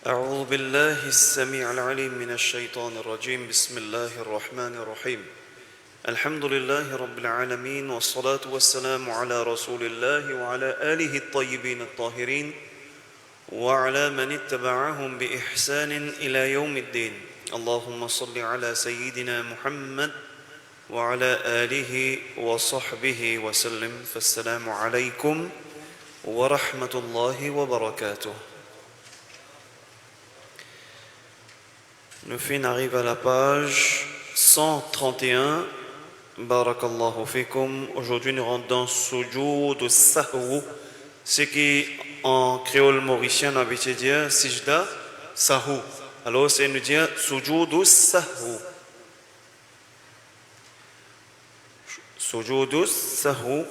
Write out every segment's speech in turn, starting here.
أعوذ بالله السميع العليم من الشيطان الرجيم بسم الله الرحمن الرحيم الحمد لله رب العالمين والصلاة والسلام على رسول الله وعلى آله الطيبين الطاهرين وعلى من اتبعهم بإحسان إلى يوم الدين اللهم صل على سيدنا محمد وعلى آله وصحبه وسلم فالسلام عليكم ورحمة الله وبركاته. Nous arrive à la page 131. Barakallahu fikum. Aujourd'hui, nous rentrons dans Sujoud Sahwu, ce qui en créole mauricien, on avait dit Sijda Sahwu. Alors, c'est nous dire Sujoud Sahwu. Sujoud Sahwu.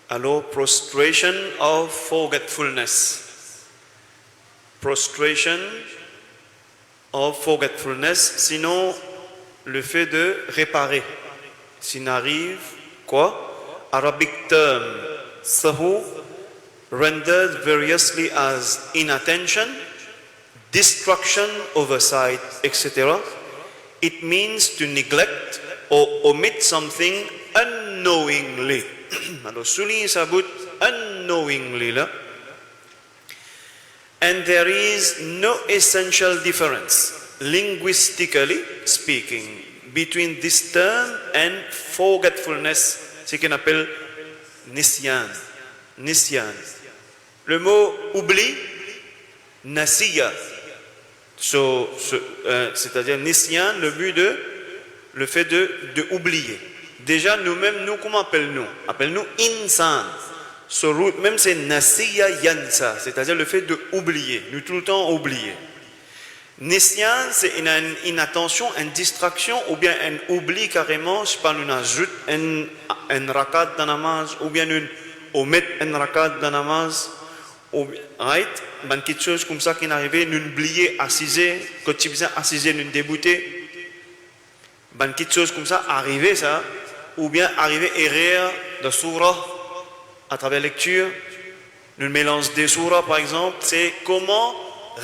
Alors, prostration of forgetfulness. Prostration of forgetfulness, sinon le fait de réparer. S'il arrive quoi? Arabic term sahu, rendered variously as inattention, distraction, oversight, etc. It means to neglect or omit something unknowingly. Alors souligne sa bout unknowingly là. And there is no essential difference, linguistically speaking, between this term and forgetfulness, ce qu'on appelle nisyan. Nisyan. Le mot oubli, nasiya. C'est-à-dire nisyan, le fait de oublier. Déjà, nous-mêmes, comment appelle-nous? Appelle-nous insan. Ce root même c'est nasiya yansa, c'est-à-dire le fait de oublier, nous tout le temps oublier. Nisyan c'est une inattention, une distraction ou bien un oubli carrément, je sais pas, nous ajoute un rakat dans namaz ou bien nous omet un rakat dans namaz, right? Ben quelque chose comme ça qui est arrivé, nous oublier assiser, quand tu viens assiser nous débuter, ben quelque chose comme ça arrivé ça, ou bien arrivé erreur de surah à travers la lecture, nous mélange des surahs par exemple, c'est comment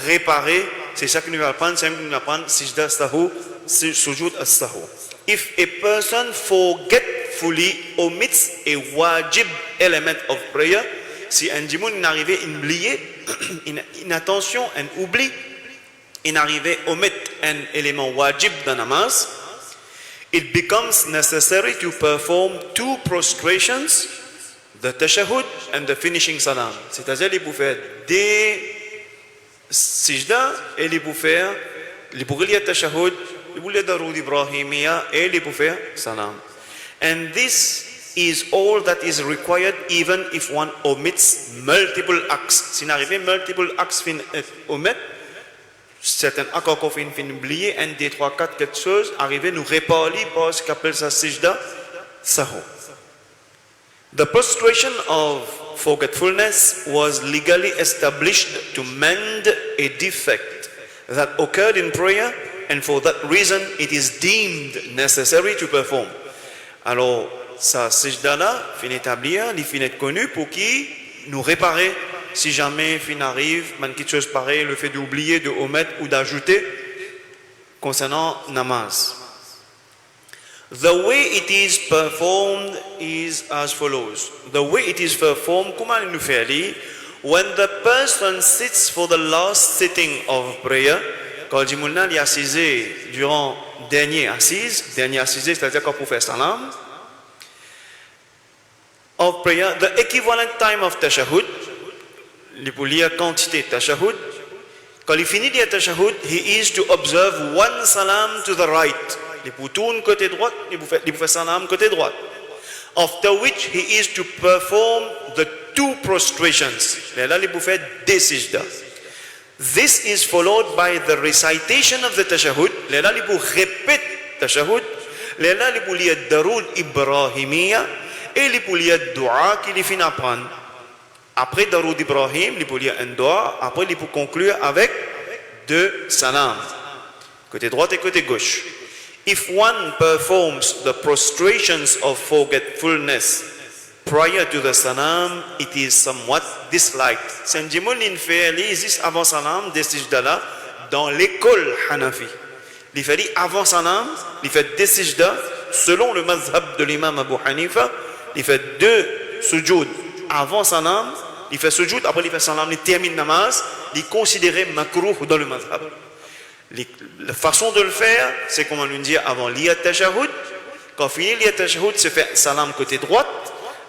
réparer, c'est ça que nous allons apprendre, c'est ça que nous allons apprendre, sijda sahu, sujoud as-sahu. If a person forgetfully omits a wajib element of prayer, si un dimoun n'arrive à oublier, une attention, un oubli, il arrive à omettre un élément wajib dans la namaz, it becomes necessary to perform two prostrations, the tashahhud and the finishing salam. C'est-à-dire, il peut faire des sijda et il peut faire le tashahhud, il peut faire darud ibrahimiyya et il peut faire salam. And this is all that is required even if one omits multiple acts. Si on arrive multiple acts fin omet, certains actes qu'on fin oublier, un des trois, quatre, quelque chose, arriver nous réparer par ce qu'appelle ça sijda sahu. The prostration of forgetfulness was legally established to mend a defect that occurred in prayer, and for that reason it is deemed necessary to perform. Alors, ça sijda-là, fin établir, il fin être connu pour qui nous réparer si jamais fin arrive, quelque chose pareil, le fait d'oublier, de omettre ou d'ajouter concernant namaz. The way it is performed is as follows. The way it is performed, comment nous fait aller? When the person sits for the last sitting of prayer, quand le dimoun est assisé durant dernier assise, c'est-à-dire quand pour faire salam, of prayer, the equivalent time of tashahhud, il peut lire quantité tashahhud, quand il finit de tashahhud, he is to observe one salam to the right. Il peut tourner côté droit, il peut faire salam côté droit. After which he is to perform the two prostrations. Là, il peut faire des sijda. This is followed by the recitation of the tashahhud. Là, il peut répéter tashahhud. Là, il peut lire darud ibrahimiyya et il peut lire dua qu'il finit apprendre. Après darud ibrahim, il peut lire un dua. Après, il peut conclure avec deux salam. Côté droit et côté gauche. If one performs the prostrations of forgetfulness prior to the salam, it is somewhat disliked. C'est un djimoun in fait, il existe avant salam, des sijda là, dans l'école Hanafi, il fait dit avant salam, il fait des sijda, selon le mazhab de l'imam Abu Hanifa, il fait 2 sujoud avant salam, il fait sujoud, après il fait salam, il termine namaz, il est considéré makruh dans le mazhab. La façon de le faire, c'est comme on nous dit avant l'iyat tashahhud. Quand finit l'iyat tashahhud, c'est faire salam côté droite,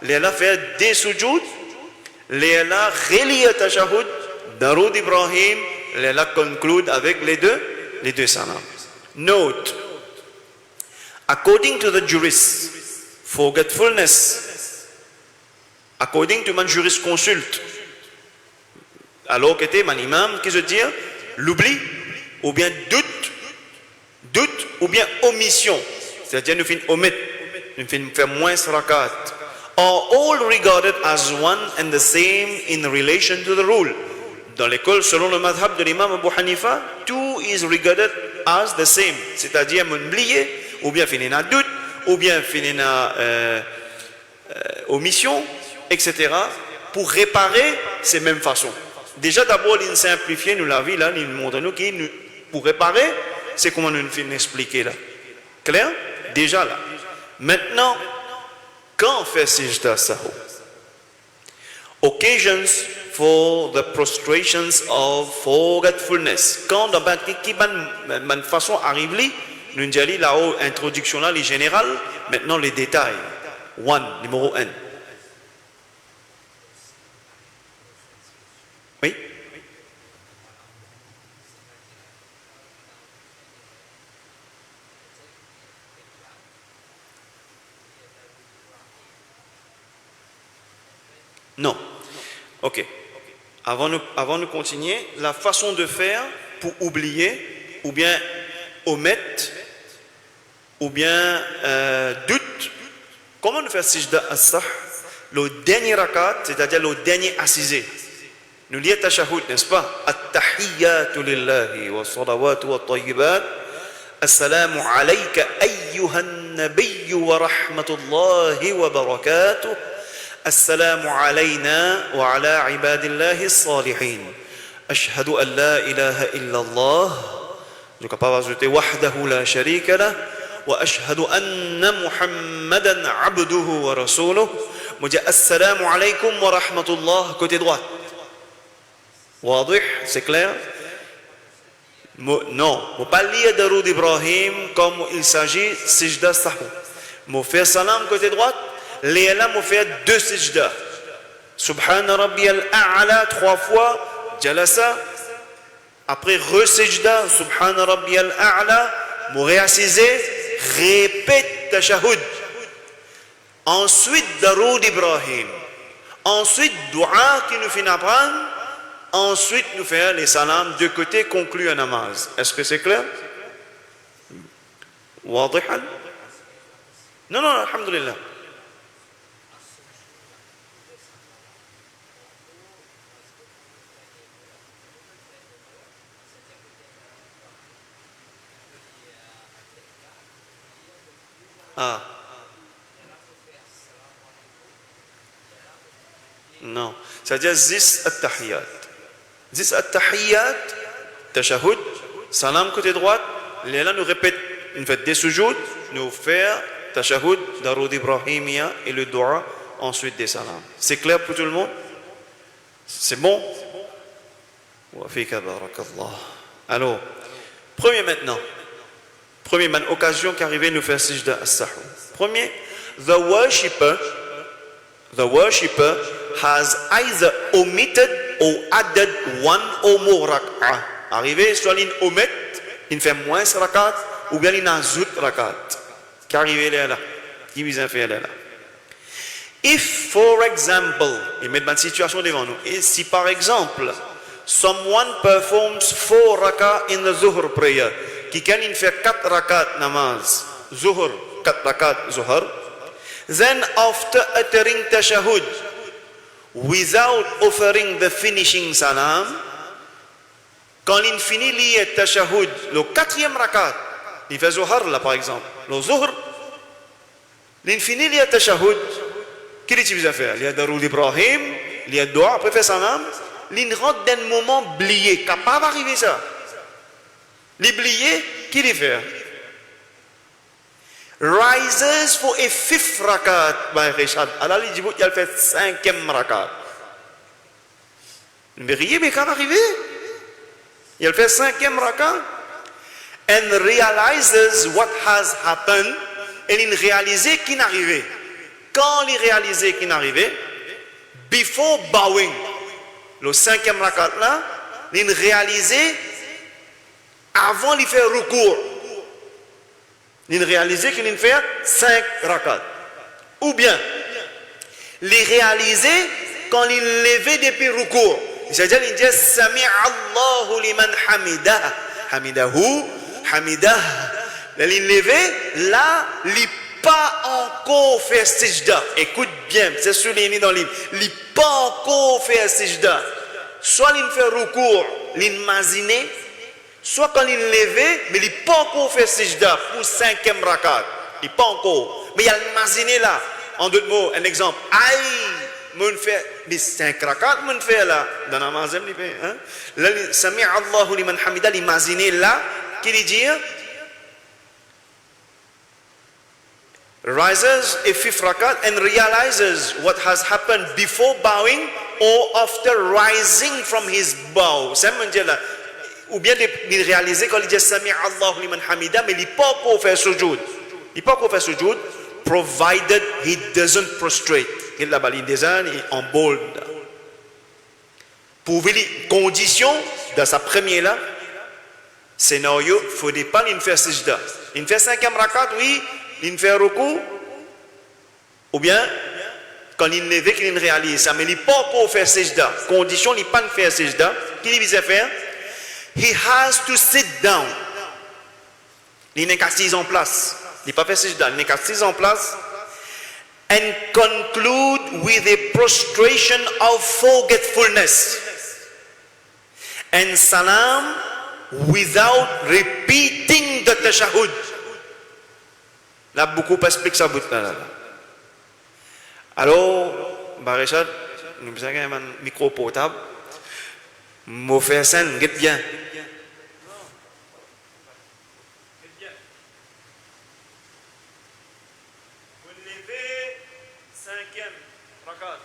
là faire des sujoud, là reliyat tashahhud, darud Ibrahim, là conclude avec les deux salam. Note, according to the jurists, forgetfulness, according to man jurisconsulte, alors que était man imam qui se dit l'oubli ou bien doute ou bien omission, c'est-à-dire nous finissons omettre, nous finissons faire moins rakat, are all regarded as one and the same in relation to the rule. Dans l'école, selon le madhab de l'imam Abu Hanifa, tout is regarded as the same, c'est-à-dire m'oublier ou bien finir un doute ou bien finir une omission, etc. pour réparer ces mêmes façons. Déjà d'abord, il simplifie nous la vie là, il montre nous qui pour réparer, c'est comment nous finissons expliquer là. Clair? Déjà là. Maintenant, quand on fait sijda sahou, occasions for the prostrations of forgetfulness. Quand dans une façon arrive li, nous disons là-haut introduction là, les générales, maintenant les détails. Numéro 1. Oui. Non. Ok. Avant de continuer, la façon de faire pour oublier, ou bien omettre, ou bien doute, comment nous faire sijda as-sah, le dernier rakat, c'est-à-dire le dernier assisé. Nous lisons tashahhud, n'est-ce pas? At-tahiyyatu lillahi wa salawatu wa tayyibat. Assalamu alayka ayyuhan nabiyyu wa rahmatullahi wa barakatuh. السلام علينا وعلى عباد الله الصالحين أشهد أن لا إله إلا الله وحده لا شريك له وأشهد أن محمدا عبده ورسوله السلام عليكم ورحمة الله côté droit واضح c'est clair non faut pas lire darud Ibrahim comme il s'agit sijda sahou faut faire salam côté droit. Les là m'ont fait 2 sijda. Subhana rabbiyal a'la 3 fois, jalasa. Après re-sijda, Subhana rabbiyal a'la, m'ont réassisé, répète tashahhud. Ensuite, darud Ibrahim. Ensuite, dua qui nous fait apprendre. Ensuite, nous faisons les salams de côté conclu un namaz. Est-ce que c'est clair? Wadihan? Non, alhamdulillah. Ah. Non. C'est-à-dire zis at-tahiyyat. Zis at-tahiyyat, tashahhud, salam côté droite, là nous répète, nous fait des sujoud, nous faire tashahhud, darud Ibrahimiyya et le dua, ensuite des salam. C'est clair pour tout le monde? C'est bon? Wa fika barakallah. Alors, premier maintenant. Première occasion qui arrivait nous faire sijda as-sahou. Premier, the worshipper has either omitted or added 1 or more rak'ah. Arrivé, soit il omet, il fait moins rakat, ou bien il ajoute rakat. Qui arrive là, qui vient faire là. If, for example, il met une situation devant nous, et si par exemple, someone performs 4 rak'ah in the zuhr prayer, qui can faire 4 rakat namaz, zuhr, 4 rakat zuhr, then after uttering tashahhud, without offering the finishing salam, quand il finit le tashahhud, le 4e rakat, il fait zuhr là par exemple, le zuhr, il finit le tashahhud, qu'est-ce qu'il va faire? Il y a darud Ibrahim, il y a dua, après faire salam, il rentre dans un moment oublié, capable d'arriver ça. L'oublié, qui le fait? Rises for a fifth rakat by Richard. Alors il dit il a fait 5e rakat. Mais rien n'est arrivé. Il a fait 5e rakat. And realizes what has happened. Et il réalise qu'il n'est arrivé. Quand il réalise qu'il n'est arrivé, before bowing, le 5e rakat là, il réalise avant de faire recours. Il réalise qu'il fait 5 rakat. Ou bien, il réalise quand il levait depuis recours. C'est-à-dire, il dit Sami Allahu liman hamidah. Hamidahu, hamidah. Il levait, là, il n'a pas encore fait sijda. Écoute bien, c'est souligné dans le livre. Il n'a pas encore fait sijda. Soit il fait recours, il imagine. Soit quand il levait, mais il n'a pas encore fait sijda pour 5e rakat. Il n'a pas encore. Mais il a imaginé là. En d'autres mots, un exemple. Aïe, mon fait, mais 5 rakat, mon fait là. Dans la mazem, il fait. Là, Sami Allahu liman hamida, l'imaginer là, qu'il dit, rises a 5th rakat and realizes what has happened before bowing or after rising from his bow. Ça veut dire là. Ou bien il réaliser quand il dit Sami Allahu liman hamida, mais il n'a pas encore fait sujoud. Il n'a pas encore fait sujoud, provided he doesn't prostrate. Il a balayé des ans en bold. Pour les conditions dans sa première là, scénario, il ne faudrait pas qu'il fasse sujda. Il fait 5e rakat, oui, il fait recours. Ou bien, quand il lève, qu'il réalise ça, mais il n'a pas encore fait sujda. Condition, il n'a pas fait sujda. Qu'est-ce qu'il vise faire? He has to sit down. Il n'est qu'à 6 en place. Il n'a pas fait sujda, il n'est qu'à 6 en place. And conclude with a prostration of forgetfulness. And salam without repeating the tashahhud. Là, beaucoup expliquent ça. Alors, Richard, nous avons un micro portable. Mon frère Sen, guette bien. Vous levez 5e rakat.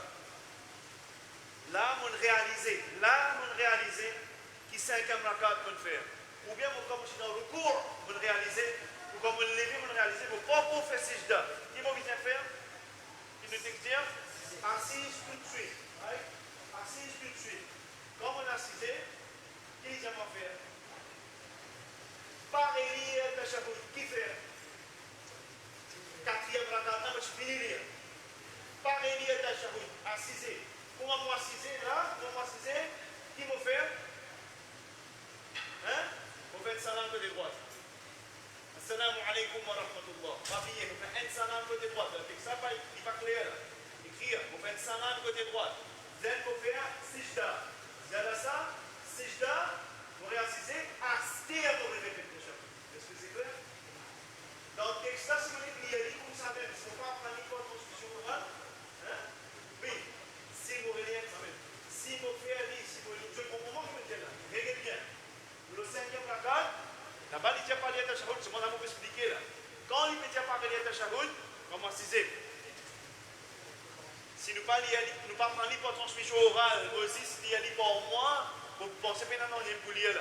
Là, vous réalisez qui 5e rakat vous faire. Ou bien, vous commencez dans le cours, vous réalisez, ou comme vous levez, vous réalisez, vous pas pour faire sijda. Qui m'a bien faire? Qui nous dit assise tout de suite. Assise tout de suite. Comme on a cité, qui dit à faire? Pas relire le chapeau. Qui fait? 4e rakat, je finis lire. Pas relire le chapeau. Assise. Comment moi assiser là? Comment moi assiser? Qui m'a fait? Vous faites salam côté droite. Assalamu alaikum wa rahmatullah. Papillez, vous faites un salam côté droite. Ça, il n'est pas clair. Écrire, vous faites salam côté droite. Vous allez vous faire sijda. Vous allez ça, sijda, vous réassisez, aster pour répéter le chapitre. Est-ce que c'est clair? Dans le texte, si vous voulez lire, vous savez, si vous ne pouvez pas prendre votre constitution orale, oui, si vous voulez lire, si vous faites lire, si vous voulez, je comprends que vous êtes là. Regardez bien. Le 5e rakat, là-bas, il n'y a pas de tashahhud, c'est mon amour pour expliquer là. Quand il n'y a pas de tashahhud, comment c'est? Si nous ne pas prendre pour transmission orale, aussi, si il y a pour moi, vous pensez que maintenant on est pour lire là.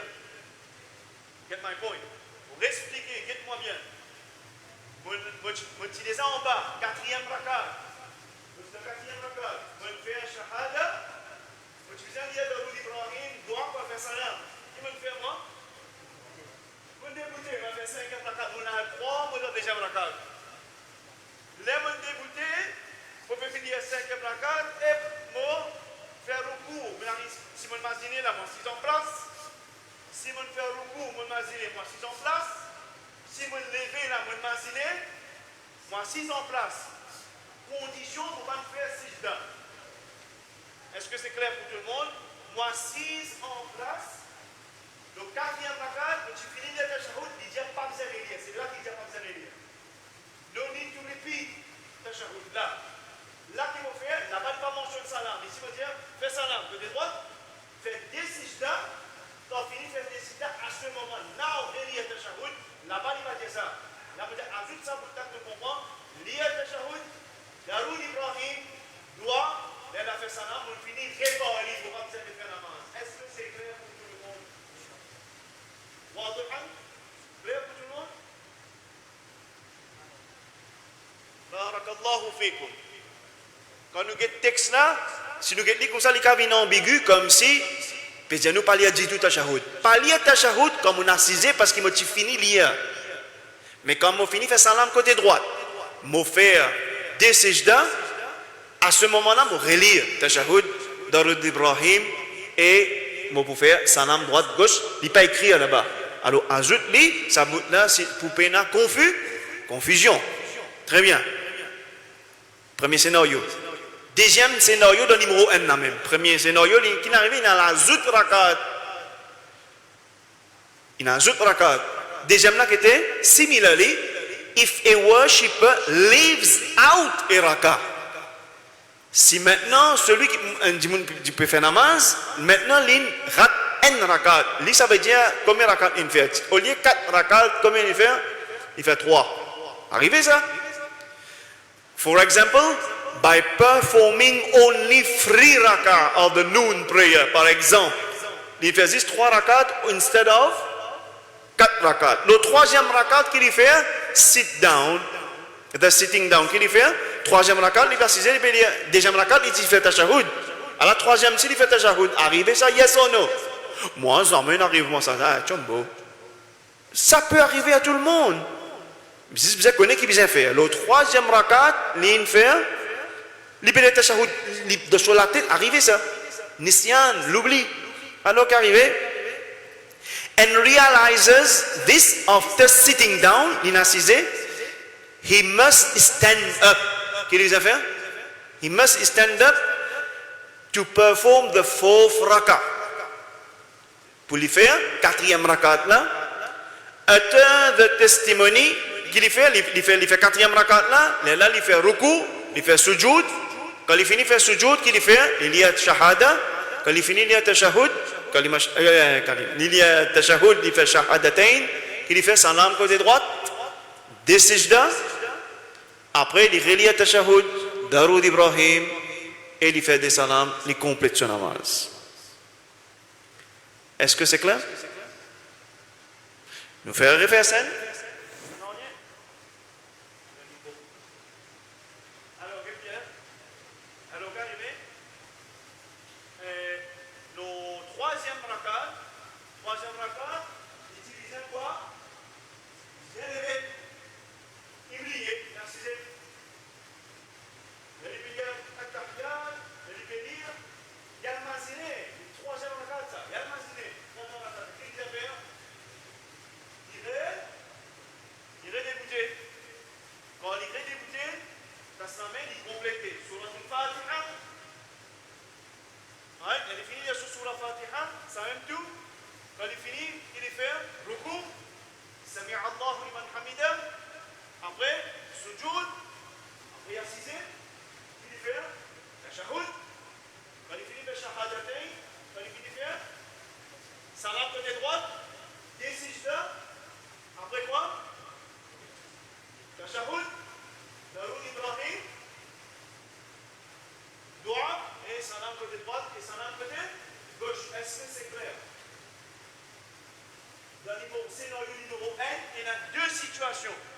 Get my point. Pour expliquer, get-moi bien. Je tire ça en bas, 4e rakat. Le 4e rakat, je fais un shahada. Je viens dire de vous Ibrahim, doit pas faire salam. Qui me fait moi? Vous débutez, je fais 5e rakat. On a 3, on a 2e rakat. Là, on débutez. Vous pouvez finir 5e rakat et moi faire recours. Si vous imaginez là, moi 6 en place. Si vous faites recours, moi imaginez moi 6 en place. Si vous levez là, moi imaginez moi 6 en place. Condition pour pas faire 6 dents. Est-ce que c'est clair pour tout le monde? Moi 6 en place. Le 4e rakat, tu finis le tashahhud, il dit pas besoin de lire. C'est là qu'il dit pas besoin de lire. No need to repeat tashahhud là. Là, qu'il faut faire, là-bas, il ne pas mentionner salam. Ici, il faut dire, fais salam, côté droite, fais des sijda, t'as fini, fais des sijda à ce moment. Now, barakallahu fikum. Quand nous avons le texte là, si nous avons comme ça, il est ambigu, comme si, nous parlions du tout tashahhud. Parlions tashahhud comme on a cisé parce qu'il m'a fini lire. Mais quand on finit, faire salam côté droit, je faire des sejdas, à ce moment-là, je relire tashahhud, Darud Ibrahim, et je peux faire salam droite-gauche, il n'est pas écrit là-bas. Alors, ajoute-lui, ça bout là, pour peine confusion. Très bien. Premier scénario. Deuxième scénario, le numéro 1 là même. Premier scénario, qui est arrivé, il a la zout rakat. Il a zout rakat. Deuxième là qui était, similarly, if a worshipper leaves out a rakat. Si maintenant, celui qui peut faire namaz, maintenant, il rate un rakat. Lui, ça veut dire combien de rakat il fait. Au lieu de 4 rakat, combien il fait? Il fait 3. Arrivé ça? For example, by performing only 3 rakat of the noon prayer, par exemple, il fait juste 3 rakat instead of 4 rakat. Le troisième rakat qu'il fait, sit down, the sitting down qu'il fait, troisième rakat, il va s'isser, il peut dire, deuxième rakat, il fait tashahhud. À la troisième, s'il fait tashahhud, arrivé ça, yes or no? Moi, ça m'arrive, moi, ça, chombo. Ça peut arriver à tout le monde. Si vous connaissez qui vient faire, le troisième rakat, il fait, il peut être tashahhud, de sur la tête, arrivé ça. Nisyan, l'oubli. Alors qu'arrivé, and realizes this after sitting down, il a cisé, he must stand up. Qu'est-ce qu'il a fait? He must stand up to perform the 4th rakat. Pour lui faire, 4e rakat là, utter the testimony, qu'il fait, il fait 4e rakat là, il fait ruku, il fait sujoud. Quand il finit de faire sujoud, qu'il fait, il y a shahada. Quand il finit, il y a tashahhud. Quand il y a tashahhud, il fait shahadatain. Qu'il fait salam côté droite, des sejdas. Après, il relie à tashahhud, Darud Ibrahim, et il fait des salams, il complète son namaz. Est-ce que c'est clair? Nous faisons refaire ça.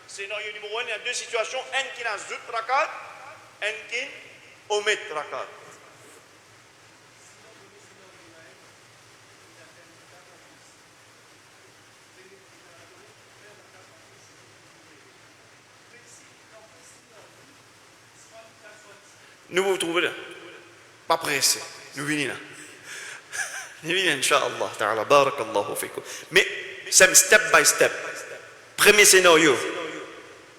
Scénario numéro 1, il y a deux situations. Un qui a zout rakat, un qui omet rakat. Nous vous trouvez là. Pas pressé. Nous venons là. Nous venons, Inch'Allah. Ta'ala, barakallahu fikum. Mais, c'est step by step. Premier scénario.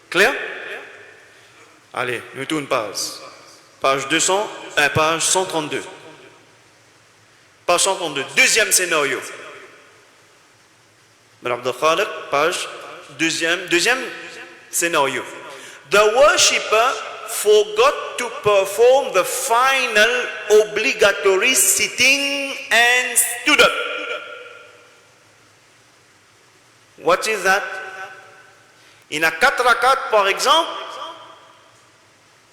Clair? Allez, nous tournons page. Page 132. Page 132. Deuxième scénario. Madame Abdel Khaliq, page deuxième scénario. The worshipper forgot to perform the final obligatory sitting and stood up. What is that? Il y a 4 rakats par exemple.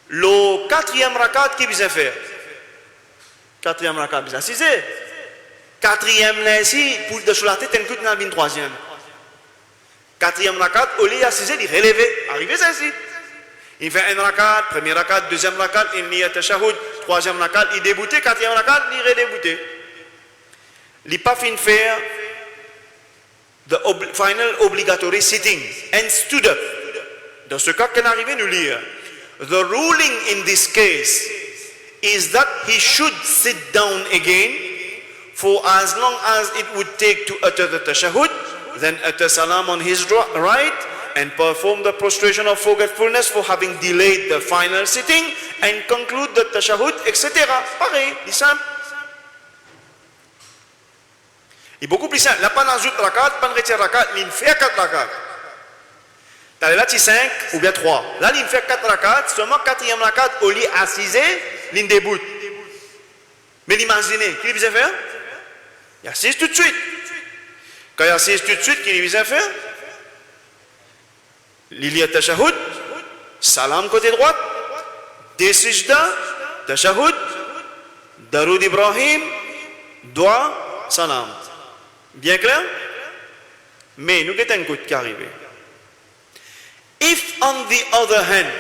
Le 4e rakat qui vient faire. 4e rakat vient assiser. 4e là ici, pour de sur la tête, un coup de 23e. 4e rakat, au lieu d'assiser, il relevé. Arrivé ça ici. Il fait un rakat, premier rakat, deuxième rakat, il n'y a tashahhud, troisième rakat, il débouté, quatrième rakat, il redébouté. Il n'a pas fini de faire the final obligatory sitting and stood up. Dans ce cas qu'on arrive à nous lire, the ruling in this case is that he should sit down again for as long as it would take to utter the tashahhud, then utter salam on his right and perform the prostration of forgetfulness for having delayed the final sitting and conclude the tashahhud, etc. Pareil, c'est simple. Il est beaucoup plus simple. Il n'a pas d'ajout rakat, pas de retire rakat, il fait 4 rakats. Là, tu 5 ou bien 3. Là, il fait 4 rakats, seulement 4e rakat, au lieu assisé, il débute. Mais imaginez, qu'est-ce qu'il va faire? Il assise tout de suite. Quand il assise tout de suite, qu'est-ce qu'il va faire? Il y a tashahhud, salam côté droite, des sijda, tashahhud, darud Ibrahim, doigt, salam. Bien clair? Mais nous avons un coup qui arrive. If on the other hand,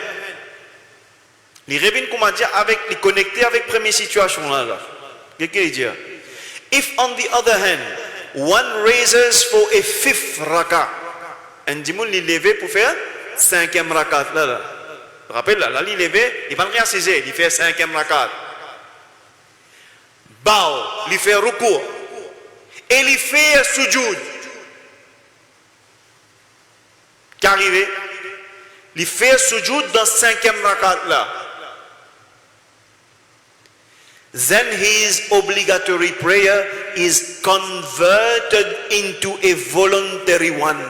les rabbins comme dit avec les connectés avec première situation là. Qu'est-ce qu'il dit? If on the other hand, one raises for a 5th rakah, and dit mon il levé pour faire 5e rakat là. Rappelle là, il levé, il va rien saisir, il fait 5e rakat. Bow, il fait ruku. Et il fait sujoud. Qu'arrivé? Il fait sujoud dans 5e rakat là. Then his obligatory prayer is converted into a voluntary one.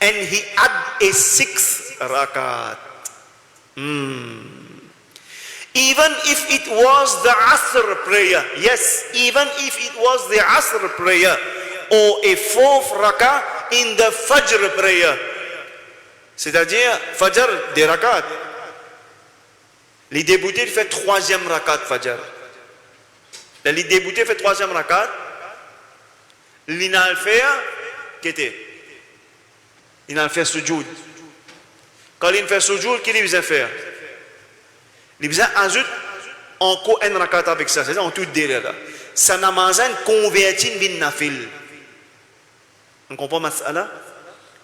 And he add a 6th rakat. Even if it was the Asr prayer, yes, even if it was the Asr prayer or a 4th rakah in the Fajr prayer, c'est-à-dire Fajr des rakat. Les débutés fait 3e rakat Fajr. Les débutés fait 3e rakat. L'ina fait qu'était? Il a fait sujoud. Quand il fait sujoud, qu'est-ce qu'il va faire? Il va ajouter encore un rakat avec ça. C'est-à-dire en tout délai là. Ça namazan converti en nafil. On comprend ça?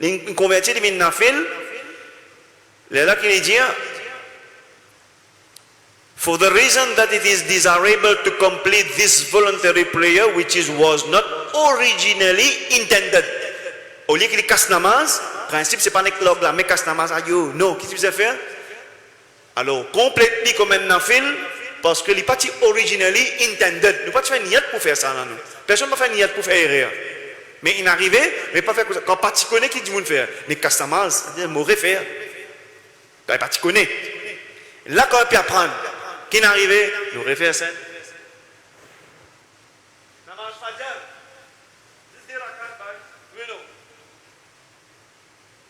Il convertit en nafil. Là qu'il dit, for the reason that it is desirable to complete this voluntary prayer which was not originally intended. Au lieu qu'il casse namaz, principe c'est pas neclog là, mais casse namaz ayo. Non, qu'est-ce qu'il va faire? Alors, complètement comme un nafil, parce que il n'est pas originally intended. Nous ne pouvons pas faire niat pour faire ça. Nous. Personne ne peut faire niat pour faire erreur. Mais il arrive, mais pas faire comme ça. Quand pas tu connais, qui dit faire? Mais casse namaz, c'est-à-dire mauvais faire. Quand pas tu connais. Là, quand on peut apprendre, qui est arrivé, nous refaire ça. Namaz Fajr. Deuxième rakat,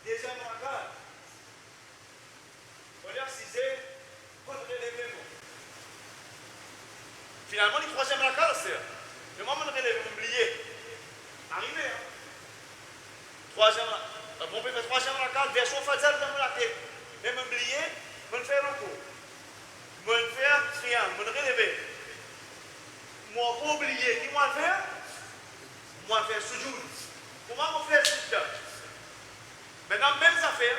deuxième rakat. Finalement, le 3e rakat, c'est le moment de relever, oublié. Arrivé. 3e rakat. On peut faire 3e rakat, version Fajr dans la tête. Même oublié, on fait un coup. On fait un triangle, on relever. Moi, pas oublier, qui moi faire? Moi, faire sujoud. Comment on fait sijda? Maintenant, même affaire.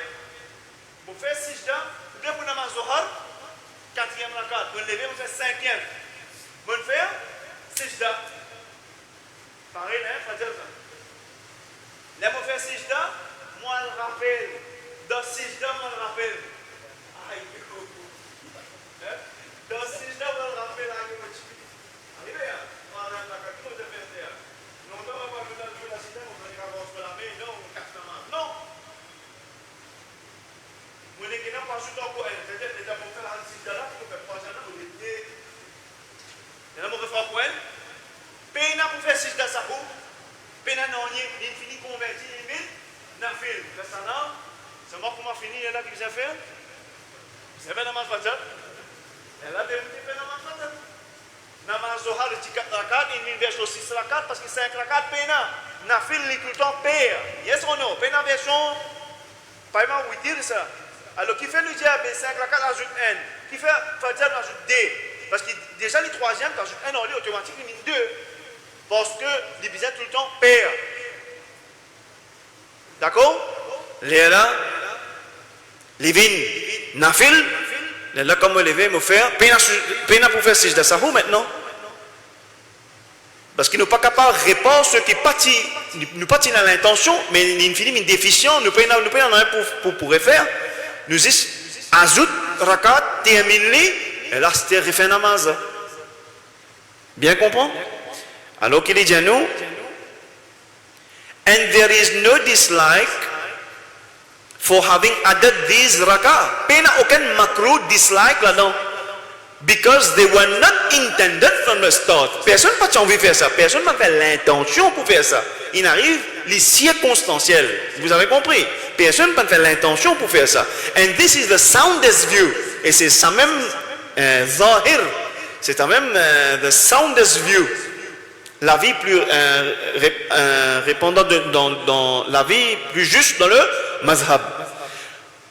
On fait sijda, bien pour namaz Zohar, 4e rakat. On lever, on fait 5e. On fait sijda. Pareil, hein, Fajr. Là, on fait sijda, moi, je rappelle. Dans sijda, moi, je rappelle. Aïe, dans sijda, moi, je rappelle. Arrivé, hein? On a la capitale de faire. Non, on va pas jouer dans la cité, on va dire avant de la main, non, on casse la main. Non! On est qui n'a pas joué dans quoi? C'est-à-dire, les gens vont faire la sijda là, qui vont faire 3 ans, on est dit. Et là, on va faire quoi? Pena pour faire sijda ça pour. Pena non, il finit converti, limite, n'a fait le salam. C'est moi comment finir là qui vient faire? C'est bien namaz Fajr. Et là, il fait namaz Fajr. Namaz Zohar, il dit 4 rakat, il version 6 rakat, parce que 5 rakat, pena. Nafil, il tout le temps père. Yes ou non? Pena version, pas vraiment, oui dire ça. Alors, qui fait le diable 5 rakat, ajoute n. Qui fait Fajr, ajoute d. Parce que déjà, le troisième, tu ajoutes n en lui, automatiquement, il y a 2. Parce que diviser tout le temps pair. D'accord? Les là, les vins, nafil, les là, comme les vins, me faire, peine pour faire sijda sahou maintenant. Parce qu'ils ne sont pas capables de répondre ce qui nous partit dans l'intention, mais il finit une déficience, nous payons pour faire. Nous disons, ajoute rakat, termine-les, et là, c'est refait namaz. Bien comprendre? Alors qu'il dit à nous, and there is no dislike for having added these rakat. Il n'y a aucun makruh dislike là-dedans. Because they were not intended from the start. Personne n'a pas envie de faire ça. Personne n'a fait l'intention pour faire ça. Il arrive les circonstanciels. Vous avez compris? Personne n'a fait l'intention pour faire ça. And this is the soundest view. Et c'est ça même zahir. C'est quand même the soundest view. La vie plus répondant dans la vie plus juste dans le mazhab.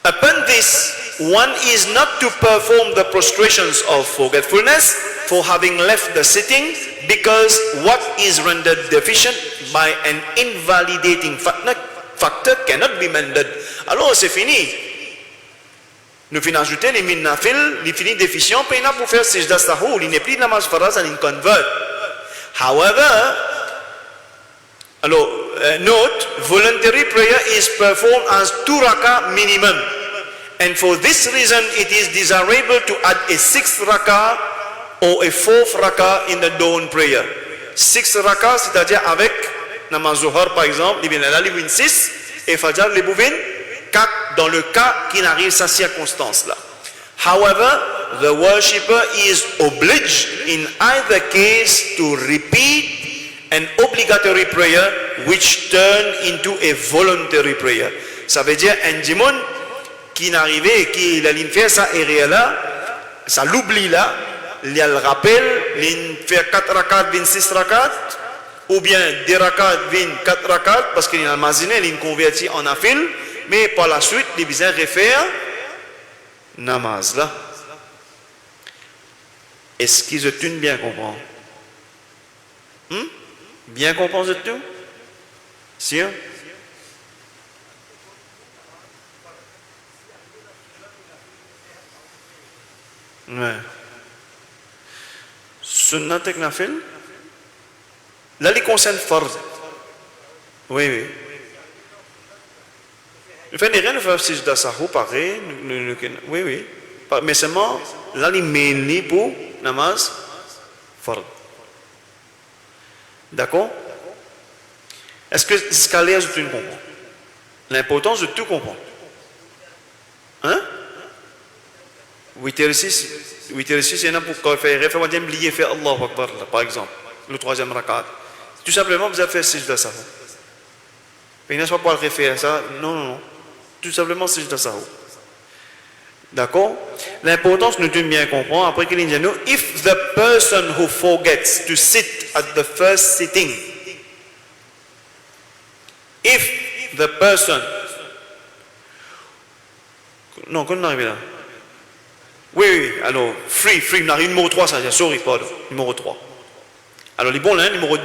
Upon this, one is not to perform the prostrations of forgetfulness for having left the sitting, because what is rendered deficient by an invalidating factor cannot be mended. Alors c'est fini. Nous finissons ajouter les min nafil, les finis déficients, puis il pour faire sijda sahou, il n'est plus namaz faraz and in convert. However, note, voluntary prayer is performed as 2 rakah minimum. And for this reason, it is desirable to add a 6th rakah or a 4th rakah in the dawn prayer. 6 rakah, c'est-à-dire avec namaz zuhar par exemple, il vient là, il vient 6, et fajr, il vient 4 dans le cas qu'il arrive sa circonstance là. However, the worshipper is obliged in either case to repeat an obligatory prayer which turn into a voluntary prayer. Ça veut dire un dimon qui n'arrivait et qui a fait ça et là, ça l'oublie là, il y a le rappel, il fait 4 rakats, 26 rakats, ou bien 2 rakats, 24 rakats, parce qu'il a imaginé, il converti en afil, mais par la suite, il vient refaire namaz là. Est-ce qu'ils se tunent bien comprendre? Bien comprendre tout? Sûr? Ouais. Sunnat et nafil? Là, il concerne fard. Oui, oui. Le fait rien ne fait sijda sahou pareil. Oui, oui. Mais seulement, là, il met pour namaz fard. D'accord? Est-ce que ce qu'elle est, tu comprends? L'importance de tout comprendre. Hein? 8h6, il y en a pour faire référendum, oublier faire Allahu Akbar, par exemple, le 3e rakat. Tout simplement, vous avez fait sijda sahou. Mais il n'est pas pour le refaire ça. Non, non, non. Tout simplement, sijda sahou. D'accord? L'importance, nous devons bien comprendre. Après qu'il dit, if the person who forgets to sit at the first sitting, if the person, non, quand on arrive là, oui, alors, free, on arrive numéro 3, ça, sorry, pardon, numéro 3. Alors, les bons là, numéro 2,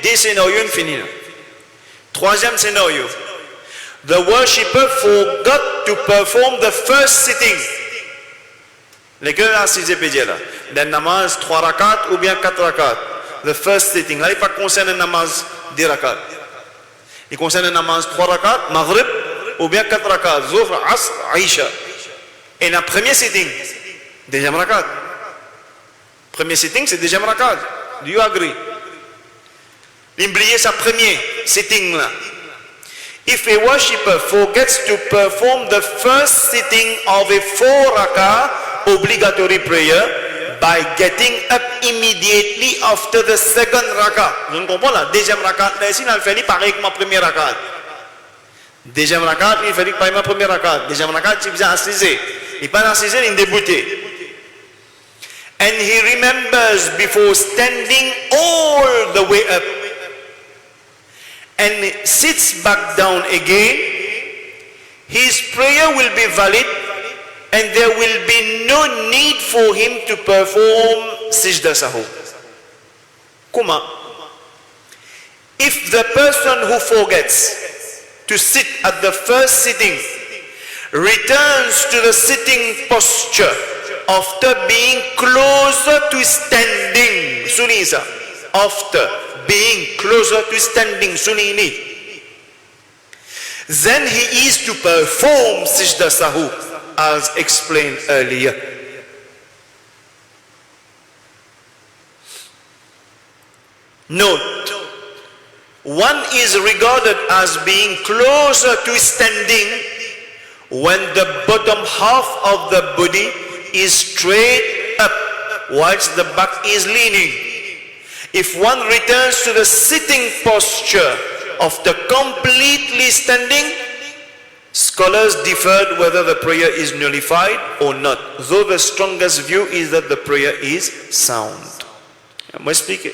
des scénarios finis là. 3e scénario. The worshipper forgot to perform the first sitting. Les gars là, 6e pédier là. Dans namaz 3 rakats ou bien 4 rakats. The first sitting. Là, il pas concerne le namaz 10 rakats. Il concerne le namaz 3 rakats, maghrib ou bien 4 rakats. Zuhr, asr, aisha. Et le premier sitting, 2e rakat. Premier sitting, c'est 2e rakat. Do you agree? L'oublier sa premier sitting là. If a worshipper forgets to perform the first sitting of a 4 rakah obligatory prayer by getting up immediately after the second rakah. Vous comprenez là? 2e rakat, là ici, il a fait pareil que ma première rakat. 2e rakat, il fait pareil que ma première rakat. 2e rakat, il vient assiser. Il pas assiser, il est débuté. And he remembers before standing all the way up and sits back down again, his prayer will be valid and there will be no need for him to perform sijda sahou. Comment? If the person who forgets to sit at the first sitting returns to the sitting posture after being closer to standing, sunisa, after being closer to standing, sunini, then he is to perform sijda sahu as explained earlier. Note, one is regarded as being closer to standing when the bottom half of the body is straight up whilst the back is leaning. If one returns to the sitting posture after completely standing, scholars differed whether the prayer is nullified or not, though the strongest view is that the prayer is sound. Am I speaking?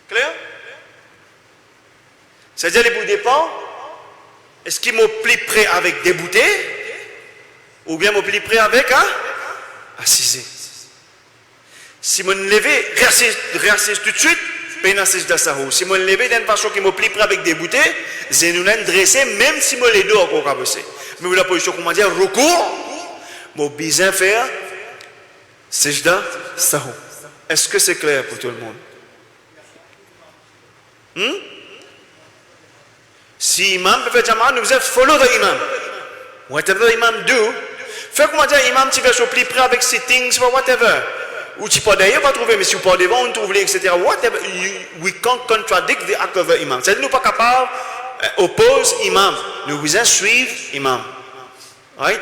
Clair? C'est-à-dire les bouts dépend, est-ce qu'il m'a pli prêt avec débouté ou bien m'a pli prêt avec assisé? Si mon levé, réassise tout de suite, peine assise de sahou. Si mon levé d'une façon qui m'a pli prêt avec débouté, j'ai nous dressé même si mon les deux encore cabossé. Mais la position comment dire recours, mon besoin faire sijda sahou. Est-ce que c'est clair pour tout le monde? Si imam peut faire jamaat, nous devons follow the imam. Whatever the imam do, fait comment dire imam tu vas sur plus près avec sittings or whatever. Ou tu peux d'ailleurs pas trouver, mais si tu peux devant on trouve etc. Whatever, we can't contradict the act of the imam. C'est-à-dire nous pas capable oppose imam. Nous devons suivre imam. Right?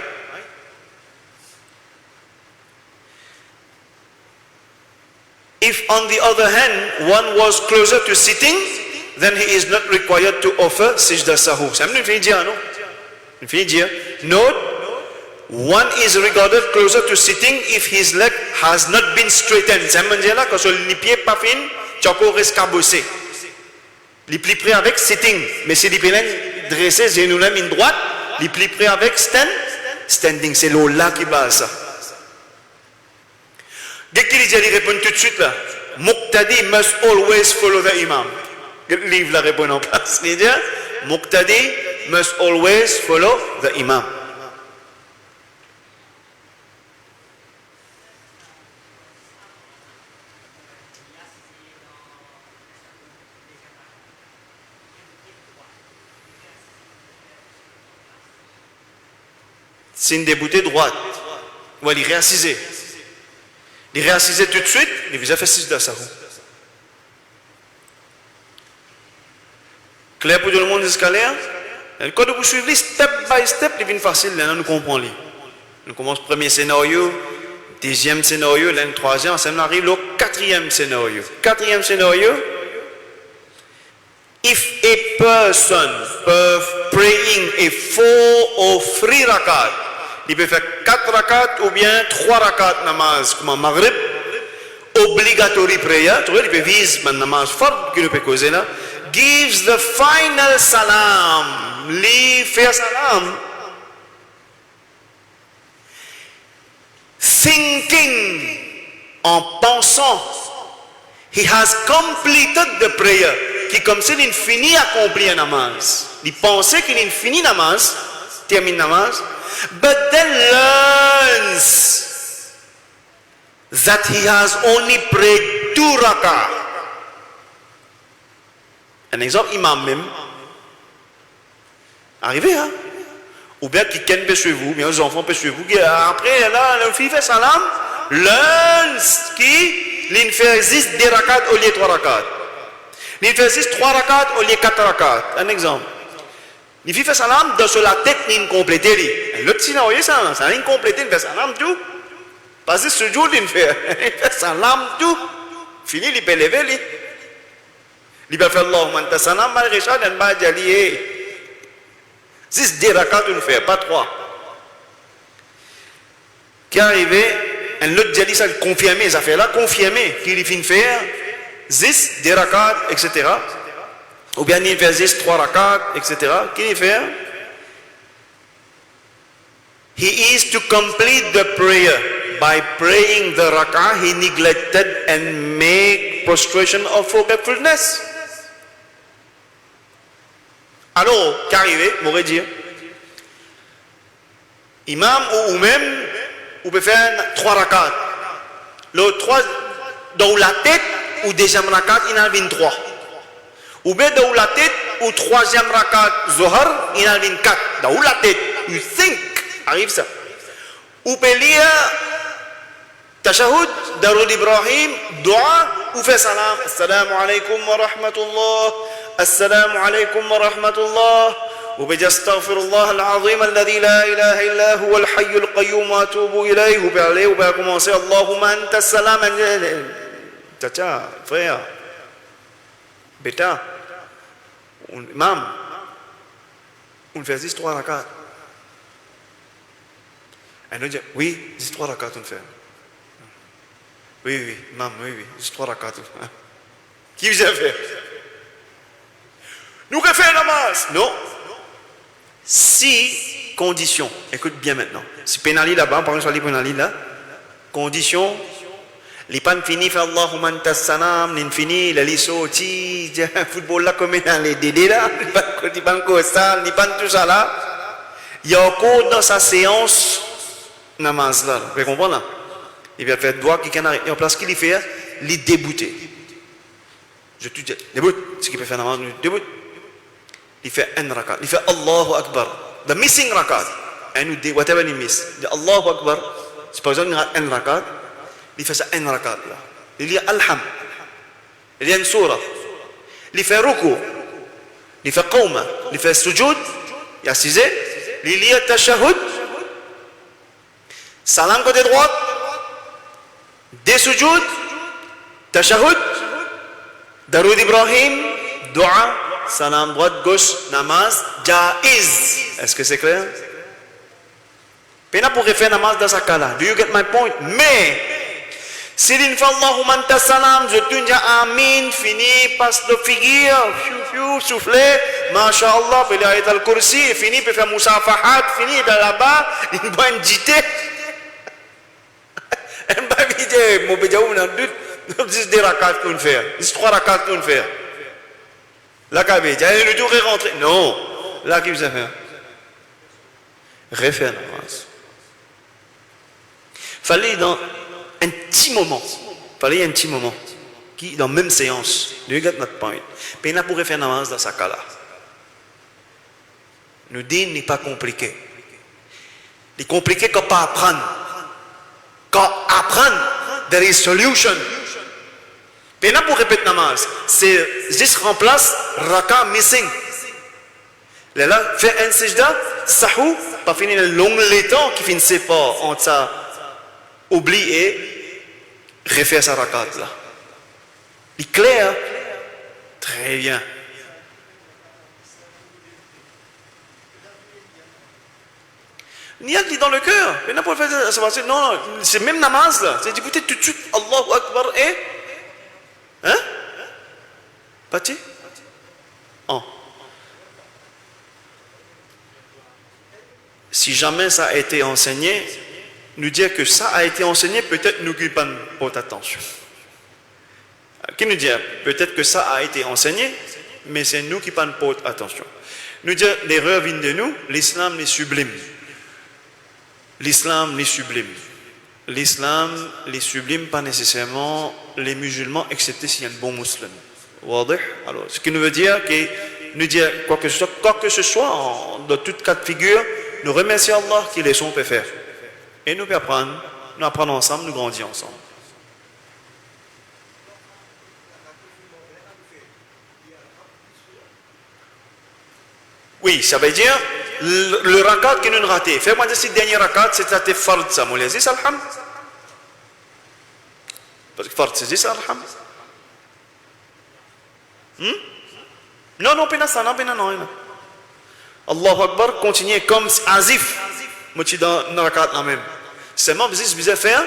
If on the other hand one was closer to sitting, then he is not required to offer sijda sahu. Ça me fait dire, non? Il fait dire, note, one is regarded closer to sitting if his leg has not been straightened. Ça me dit là, quand les pieds pas fin, tu as encore escabossé. Les plus près avec sitting, mais si les pieds dressés, j'ai nous une droite, les plus près avec standing. C'est là qui base ça. Dès qu'il dit, il répond tout de suite là. Muqtadi must always follow the imam. Leave la réponse en place. Il dit, Muqtadi must always follow the imam. C'est une déboutée droite. Ou il est réassisé. Il est réassisé tout de suite, il vous a fait sijda sahou. Clair pour tout le monde jusqu'à l'air? Quand vous suivez step by step, il devient facile, là, nous comprenons. Nous commençons le premier scénario, deuxième scénario, le troisième, ensemble arrive au quatrième scénario. Quatrième scénario, if a person praying a 4 or 3 rakat, il peut faire 4 rakat ou bien 3 rakat namaz, comme Maghrib, obligatory prayer, tu vois, il peut viser ma namaz fort, qu'il peut causer là, gives the final salam, li fait salam, thinking, en pensant, he has completed the prayer, qui comme s'il finit accompli un namaz. Il pensait qu'il finit namaz, termine namaz, but then learns that he has only prayed 2 rakah. Un exemple, imam même, arrivé, hein? Ou bien quelqu'un peut suivre vous, bien les enfants peuvent suivre vous. Après, là, le fils fait salam, learns qui, il fait 6 rakats au lieu de 3 rakats. Il fait 6 3 rakats au lieu de 4 rakats. Un exemple. Il fait salam, dans la tête, il complète. L'autre scénario, c'est ça, il complète, il fait salam tout. Parce que ce jour, il fait salam tout. Fini, il peut lever. Il peut faire Allahumma anta salam, malgré ça, il va dire, 6 rakats, il fait, pas 3. Qui est arrivé, un autre dit, ça confirmé, ça fait là, confirmé, qu'il finit faire 6 rakats, etc. Ou bien il fait 6, 3 rakats, etc. Qu'il fait? He is to complete the prayer. By praying the rak'ah, he neglected and make prostration of forgetfulness. Alors, qu'arrive, m'aurait dit, imam ou même, on peut faire 3 rakats. Le 3, dans la tête, ou deuxième rakat, il en a 23. Ou bien dans la tête, ou troisième rakat, Zohar, il en a 24. Dans la tête, you think, arrive ça. Ou peut lire, Tashahud, Darud Ibrahim, Dua, ou fait salam. Assalamu alaikum wa rahmatullah. Assalamu alaikum wa rahmatullah. Ou peut dire astaghfirullah al-azim alladhi la ilaha illa huwa al-hayy al-qayyum wa atubu ilayh. Ou peut aller, ou peut commencer Allahumma anta salam. Tata, frère, bêta, imam, on fait 10 3 rakats. Et nous disons, oui, 10 3 rakats on fait. Oui, imam, oui, 10 3 rakats. Qui vous a fait? Nous qui fait namaz? Non. 6 conditions. Écoute bien maintenant. Si pénali là-bas, par exemple, pénali là, condition. Les pannes fini fait Allahumma anta salam, les fini les lisoti, football là comme dans les dédés là, les pannes ça, les pannes tout ça là. Il y a encore dans sa séance namaz là, vous comprenez là? Il va faire droit qui en place qu'il fait, il débouter. Je te dis, déboute, ce qu'il peut faire namaz, déboute. Il fait un rakat, il fait Allahu Akbar, the missing rakat, and whatever he miss, Allahu Akbar, c'est par exemple un rakat. Il fait ça un rakat là. Il y a alham. Il y a une surah. Il fait ruku. Il fait qawma. Il fait sujud. Il y a 6. Il y a tashahud. Salam côté droite. Des sujud. Tashahud. Darud Ibrahim. Dua. Salam droite, gauche. Namaz. Jaiz. Est-ce que c'est clair? Pena pourrait faire namaz dans ce cas-là. Do you get my point? Mais si l'on fait Allahumma anta salam, je te dis amin, fini, passe le figure, souffler, masha'Allah, puis il a été al kursi, fini, puis faire musafahat, fini, de là-bas, il va me diter. Il va me dire, mon bédiaou, on a doute, 10 rakats qu'on fait, 10 3 rakats qu'on fait. Là, il dit, le tour est rentré. Non, là, qui vous a fait? Refaire namaz. Fallait dans un petit moment, qui dans la même séance, you get notre point. Mais il pourrait faire namaz dans ce cas-là. Nous disons n'est pas compliqué. Il est compliqué quand pas apprendre. Quand apprendre, there is solution. Mais là pour répéter namaz, c'est juste remplace raka missing. Là, faire un sejda, sahou, pas finir le long temps qui finissait pas entre ça, oublie et refaire sa rakat là. Il est clair? Très bien. Il y a qui dans le cœur. Mais n'importe quoi, ça va dire, non, c'est même namaz là. C'est d'écouter tout de suite Allahu Akbar et. Hein? Pati? Oh. Si jamais ça a été enseigné, nous dire que ça a été enseigné, peut-être nous qui pas porter attention. Qui nous dit peut-être que ça a été enseigné, mais c'est nous qui pas porter attention. Nous dire l'erreur vient de nous, l'islam est sublime. L'islam est sublime. L'islam est sublime, pas nécessairement les musulmans, excepté s'il y a un bon musulman. Alors, ce qui nous veut dire que nous dire quoi que ce soit dans toute cas de figure, nous remercions Allah qui les sont peut faire. Et nous apprenons ensemble, nous grandissons ensemble. Oui, ça veut dire le rakat que nous raté. Fais-moi dire si le dernier rakat, c'était fard, ça, mon lézis, alham. Parce que fard, c'est ça, alham. Non, pénal ça, non. Allahu Akbar, continuez comme azif. Moi, je suis dans le rakat là même. Seulement, vous avez faire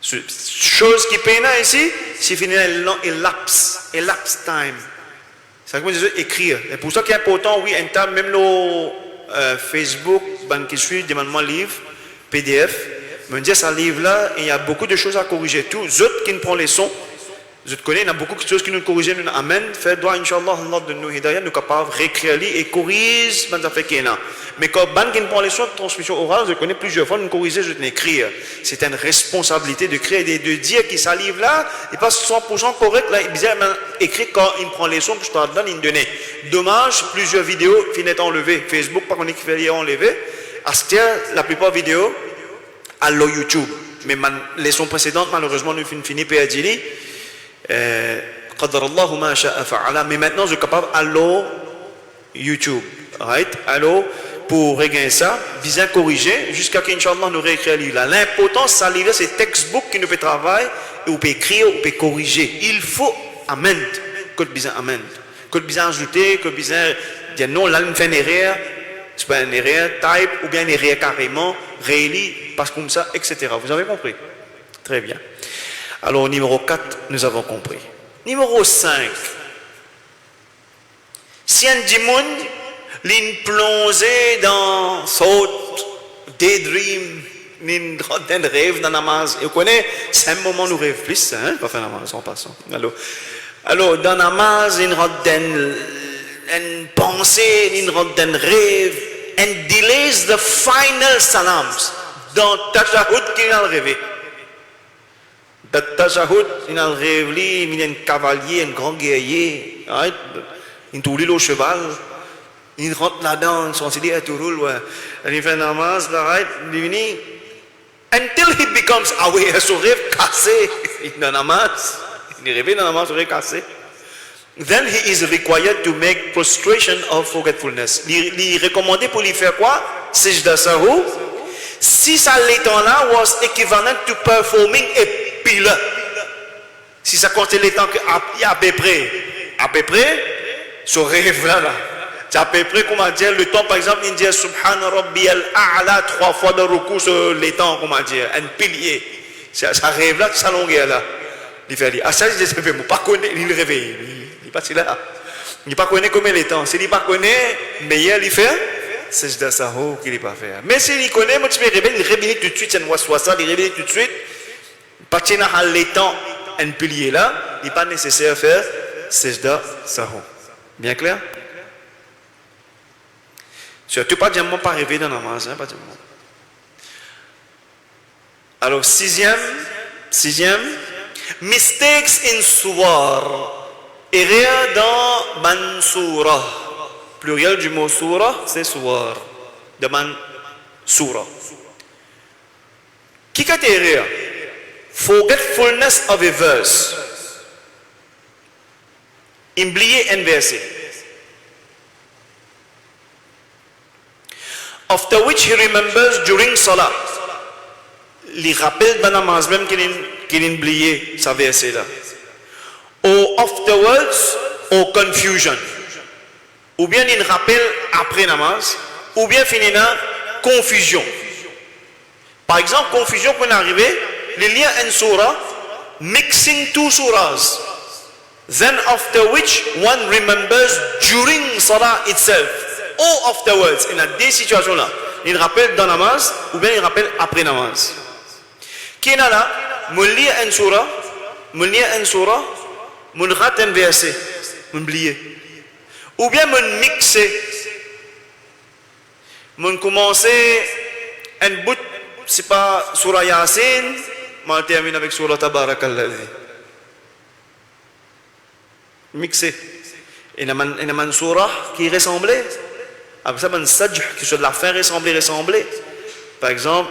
chose qui pénal ici, c'est finir elapse time. C'est comme je dis, écrire. Et pour ça qu'il est important, oui, même le Facebook, qui suit, demande-moi livre, PDF, me dit ce livre-là, il y a beaucoup de choses à corriger. Tous les autres qui ne prennent les sons, je te connais, il y a beaucoup de choses qui nous corrigent, nous amènent, fait droit, Inch'Allah, Allah de nous hidayah, nous capables de réécrire et corriger ce qu'on fait qu'il y a. Mais quand ban qui ne prend les sons de transmission orale, je connais plusieurs fois, nous corriger, je n'écrire. C'est une responsabilité de créer et de dire que ça livre là, il passe 100% correct, là, il disait, écrit quand il prend les sons que je te donne, il me donnait. Dommage, plusieurs vidéos finissent enlevées. Facebook, par contre, qui fait enlever. À ce temps, la plupart des vidéos, à YouTube. Mais les sons précédentes, malheureusement, nous finissons par dire, mais maintenant je suis capable allo YouTube, right? Allo pour régler ça, bien corriger jusqu'à qu'Inch'Allah nous réécrire là. L'important ça livre c'est textbook qui nous fait travailler et on peut écrire, on peut corriger. Il faut amend, que bien amend, que bien ajouter, que bien dire non là il fait une erreur, c'est pas une erreur type ou bien une erreur carrément réélit parce comme ça, etc. Vous avez compris? Très bien. Alors, numéro 4, nous avons compris. Numéro 5. Si un dimoun l'in plongé dans saute, daydream, l'in rêve dans la namaz. Et vous connaissez, c'est un moment où nous rêvons plus, hein, pas faire la namaz en passant. Alors dans la namaz, l'in une pensée, l'in rêve, and delays the final salams dans tashahhud qu'il a rêvé. Dans tashahhud, il a rêvé, il y a un cavalier, un grand guerrier, il tourne au cheval, il rentre là-dedans, son CD est tout roule, il fait namaz, il vient, until he becomes aware, son rêve cassé, il est dans namaz, il est rêvé dans namaz, son rêve cassé. Then he is required to make prostration of forgetfulness. Il est recommandé pour lui faire quoi? Sejda sahou. Si ça l'étant-là was equivalent to performing a pillar. Si ça comptait l'étant à peu près, ce rêve-là, c'est à peu près, comment dire, le temps, par exemple, il dit Subhana Rabbi al-A'la 3 fois dans le recours sur l'étang, comment dire, un pilier. Ça rêve-là, ça longueur-là. Il fait dire, ah ça, je ne sais pas connaître, il réveille. Il n'est pas là. Il ne pas connaît combien de temps. S'il ne pas connaît, meilleur il fait, c'est juste ça qu'il ne pas faire. Mais s'il connaît, moi, tu peux réveiller, il réveille tout de suite, il réveille tout de suite. Partir dans le temps, un pilier là, il n'est pas nécessaire de faire Sejda Sahou. Bien clair? Surtout pas diamant pas rêver dans la namaz, pas diamant. Alors, sixième, mistakes in suwar. Erreur dans Mansura. Pluriel du mot Surah, c'est Suwar. De Mansura. Qui a été erreur? Forgetfulness of a verse. Oublier un verset. after which he remembers during salah. Il rappelle dans la namaz même qu'il a oublié sa verset là. Or afterwards, or confusion. Ou bien il rappelle après namaz, ou bien finit dans confusion. Par exemple, confusion peut arriver, il y a une surah mixing two surahs. Then after which one remembers during salah itself, or afterwards, in a des situations là. Il rappelle dans namaz, ou bien il rappelle après namaz. Qui est là, me lit une surah, me rate un verset, m'oublier. Ou bien me mixer, me commencer un bout, c'est pas surah Yasin, je termine avec surah Tabarakalladhi. Mixer. Il y a une surah qui ressemblait. Après ça, il y a une sajj qui se la fait ressembler. Par exemple,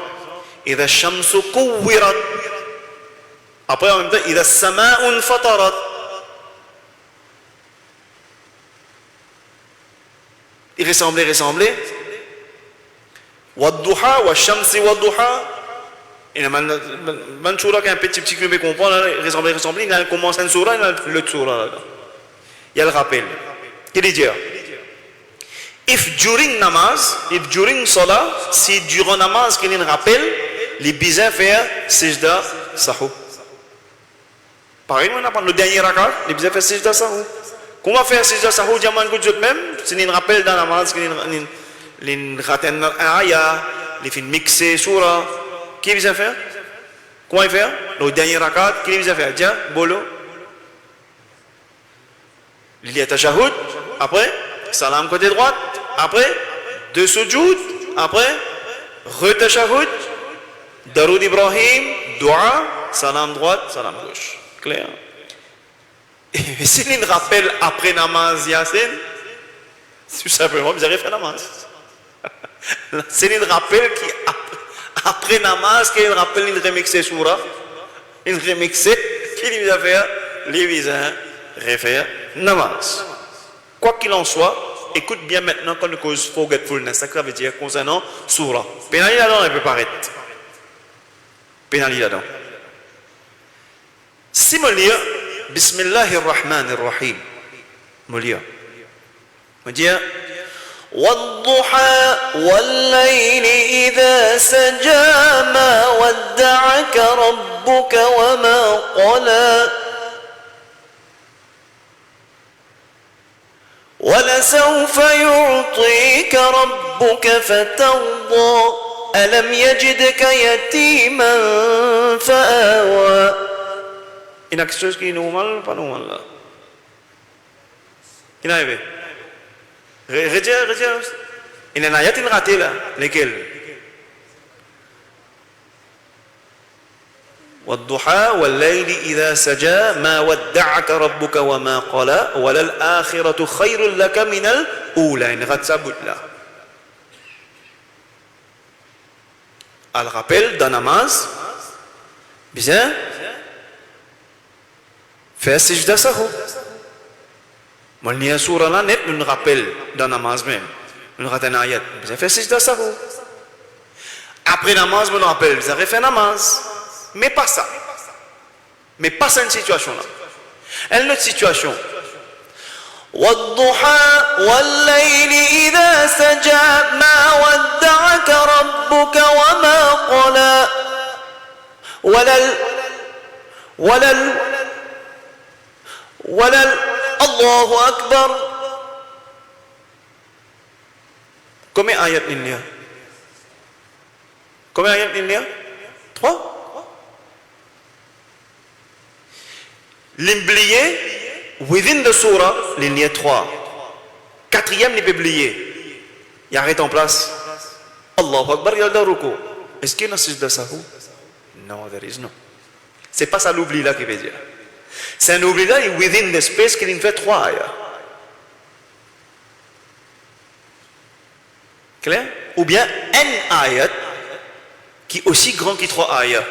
إذا الشمس كورت. Après, en même temps, إذا السماء انفطرت. Il ressemblait. والضحى والشمس والضحى. Il y a une surah qui est un petit peu plus comprendre, ressemblait. Il commence une surah, il y a l'autre surah. Il y a le rappel. Qu'est-ce qu'il dit? If during salah, si durant namaz qu'il y a un rappel, les bizarres faire sijda sahou. Pareil, on a le dernier rakat, les bizarres faire sijda sahou. Comment faire sijda sahou? Diamant que je même, c'est un rappel dans namaz qu'il y a un raten ayah, les fins mixer surah. Qui bizarre faire? Comment il fait? Le dernier rakat, qui bizarre faire? Tiens, bolo. Il y a tashahhud, après salam côté droite, après deux sujoud, après retashahhud, daroud Ibrahim, dua, salam droite, salam gauche. Clair? Et si il rappelle après namaz Yasin, tout simplement vous avez fait namaz. C'est un rappel qui après namaz, qu'il rappelle une remixée surah, une remixée qui lui a fait les visins refaire namaz. Quoi qu'il en soit, écoute bien maintenant quand on cause forgetfulness, ça veut dire concernant surah. Pénali là-dedans, elle peut paraître. Pénali là-dedans. Si je lis, Bismillahirrahmanirrahim, je lis, je dis, والضحى والليل إذا سجى ما ودعك ربك وما قلى ولسوف يعطيك ربك فترضى ألم يجدك يتيما فآوى. Il y a quelque chose qui est normal, pas normal là. Il arrive. Retire. Il y a un ayat raté là. Lesquels? والضحى والليل إذا سجى ما ودعك ربك وما قلى وللآخرة خير لك من الأولى. Il rate sa bout là. Elle rappelle dans namaz, bien, faire sijda sahu. Moi, il y a un surah là, net, nous rappelle dans namaz même. Nous rate un ayat, bien, faire sijda sahu. Après namaz, nous rappelle, bien, faire namaz. Mais pas ça. Mais pas cette situation-là. Une autre situation. والضحى والليل إذا سجى ما ودعك ربك وما قلى ولل الله أكبر. Combien d'ayats il y a? Combien d'ayats il y a? 3. L'oublié, within the surah, il y a 3. Quatrième, il peut oublier. Il arrête en place. Allahu Akbar, il y a le ruku. Est-ce qu'il y a un sijda sahu? No, there is no. C'est pas ça l'oubli là qui veut dire. C'est un oubli là, within the space qu'il fait 3 ayats. Clair? Ou bien un ayat qui est aussi grand que 3 ayats.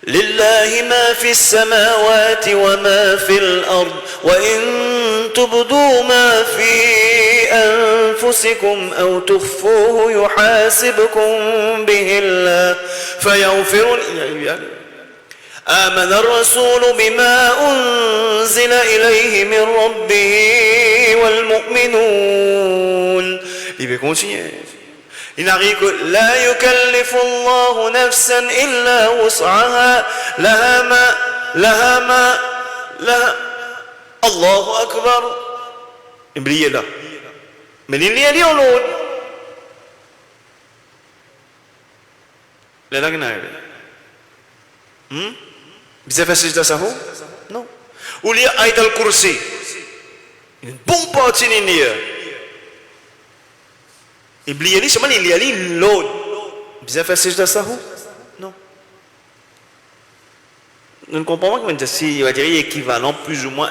لله ما في السماوات وما في الأرض وإن تبدوا ما في أنفسكم أو تخفوه يحاسبكم به الله فيغفر آمن الرسول بما أنزل إليه من ربه والمؤمنون. Il va continuer. Il n'arrive que لا يكلف الله نفسا إلا وسعها لها ما الله أكبر. Oubliez là. Mais il y a l'autre. Là, là, vous avez fait ça, ça non. Ou il y a Aït al-Kursi. Une bonne partie de l'India. Oubliez seulement il y a l'autre. Vous avez fait ça, ça non. Nous ne comprenons pas comment si il va dire équivalent plus ou moins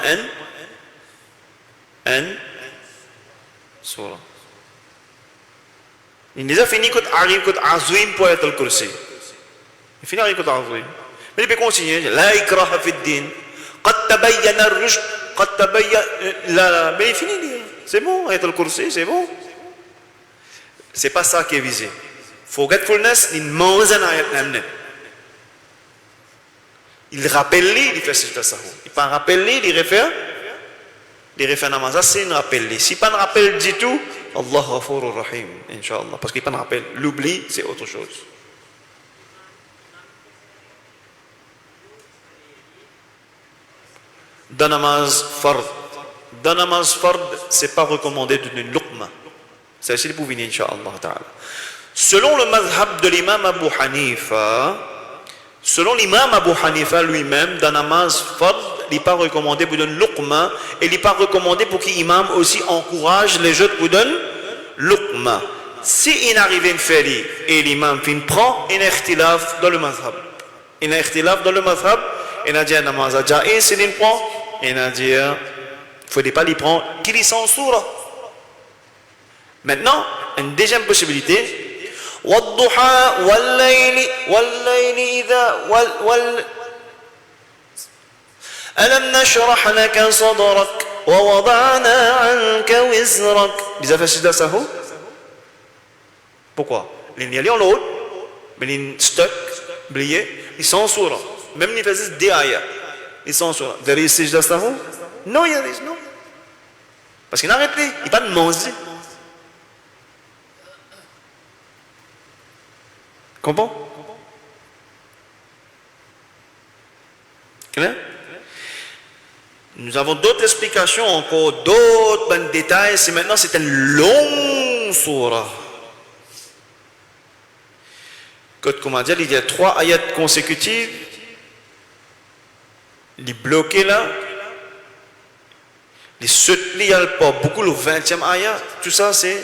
un surah. Il déjà fini quand arrive quand azim pour être le kursi. Il finit avec azim. Mais il peut continuer. La ikraha fi din. قد تبين الرشد قد تبين لا mais il finit. C'est bon, être le kursi, c'est bon. C'est pas ça qui est visé. Forgetfulness, il mange un ayat namne. Il rappelle lui, il fait ce sahu. Il pas rappelle lui, il réfère namaz, c'est un rappel. Si pas un rappel du tout, Allah Ghafurur Rahim, Inch'Allah. Parce qu'il pas un rappel. L'oubli, c'est autre chose. Dans namaz fard, c'est pas recommandé de donner une luqma. C'est aussi pour venir, Inch'Allah Ta'ala. Selon le mazhab de l'imam Abu Hanifa, lui-même, dans namaz fard, il n'est pas recommandé pour donner luqma et il n'est pas recommandé pour qu'il imam aussi encourage les autres pour donner luqma. Si il arrive à faire et l'imam prend, il y a un ikhtilaf dans le mazhab. Il y a un ikhtilaf dans le mazhab, il a dit namaz ja'iz, s'il il prend, il a dit, il ne faut pas l'y prendre, qu'il y s'en soura. Maintenant, une deuxième possibilité, والضحى والليل إذا ألم نشرح لك صدرك ووضعنا عنك وزرك. Ils ont fait ça, ça. Pourquoi? Les niais en l'autre, mais ils stock, oubliés, ils sont sourds. Même ils faisaient des ayats, ils sont sourds. Derrière ces ça, ça. Non, il y a des non. Parce qu'ils n'arrêtent pas, ils pas de manger. Comprends? Clair? Nous avons d'autres explications, encore d'autres détails. Maintenant, c'est un long surah. Comme on dit, il y a 3 ayats consécutives. Les bloqués là. Les soutenus, il y a pas beaucoup, le 20e ayat. Tout ça, c'est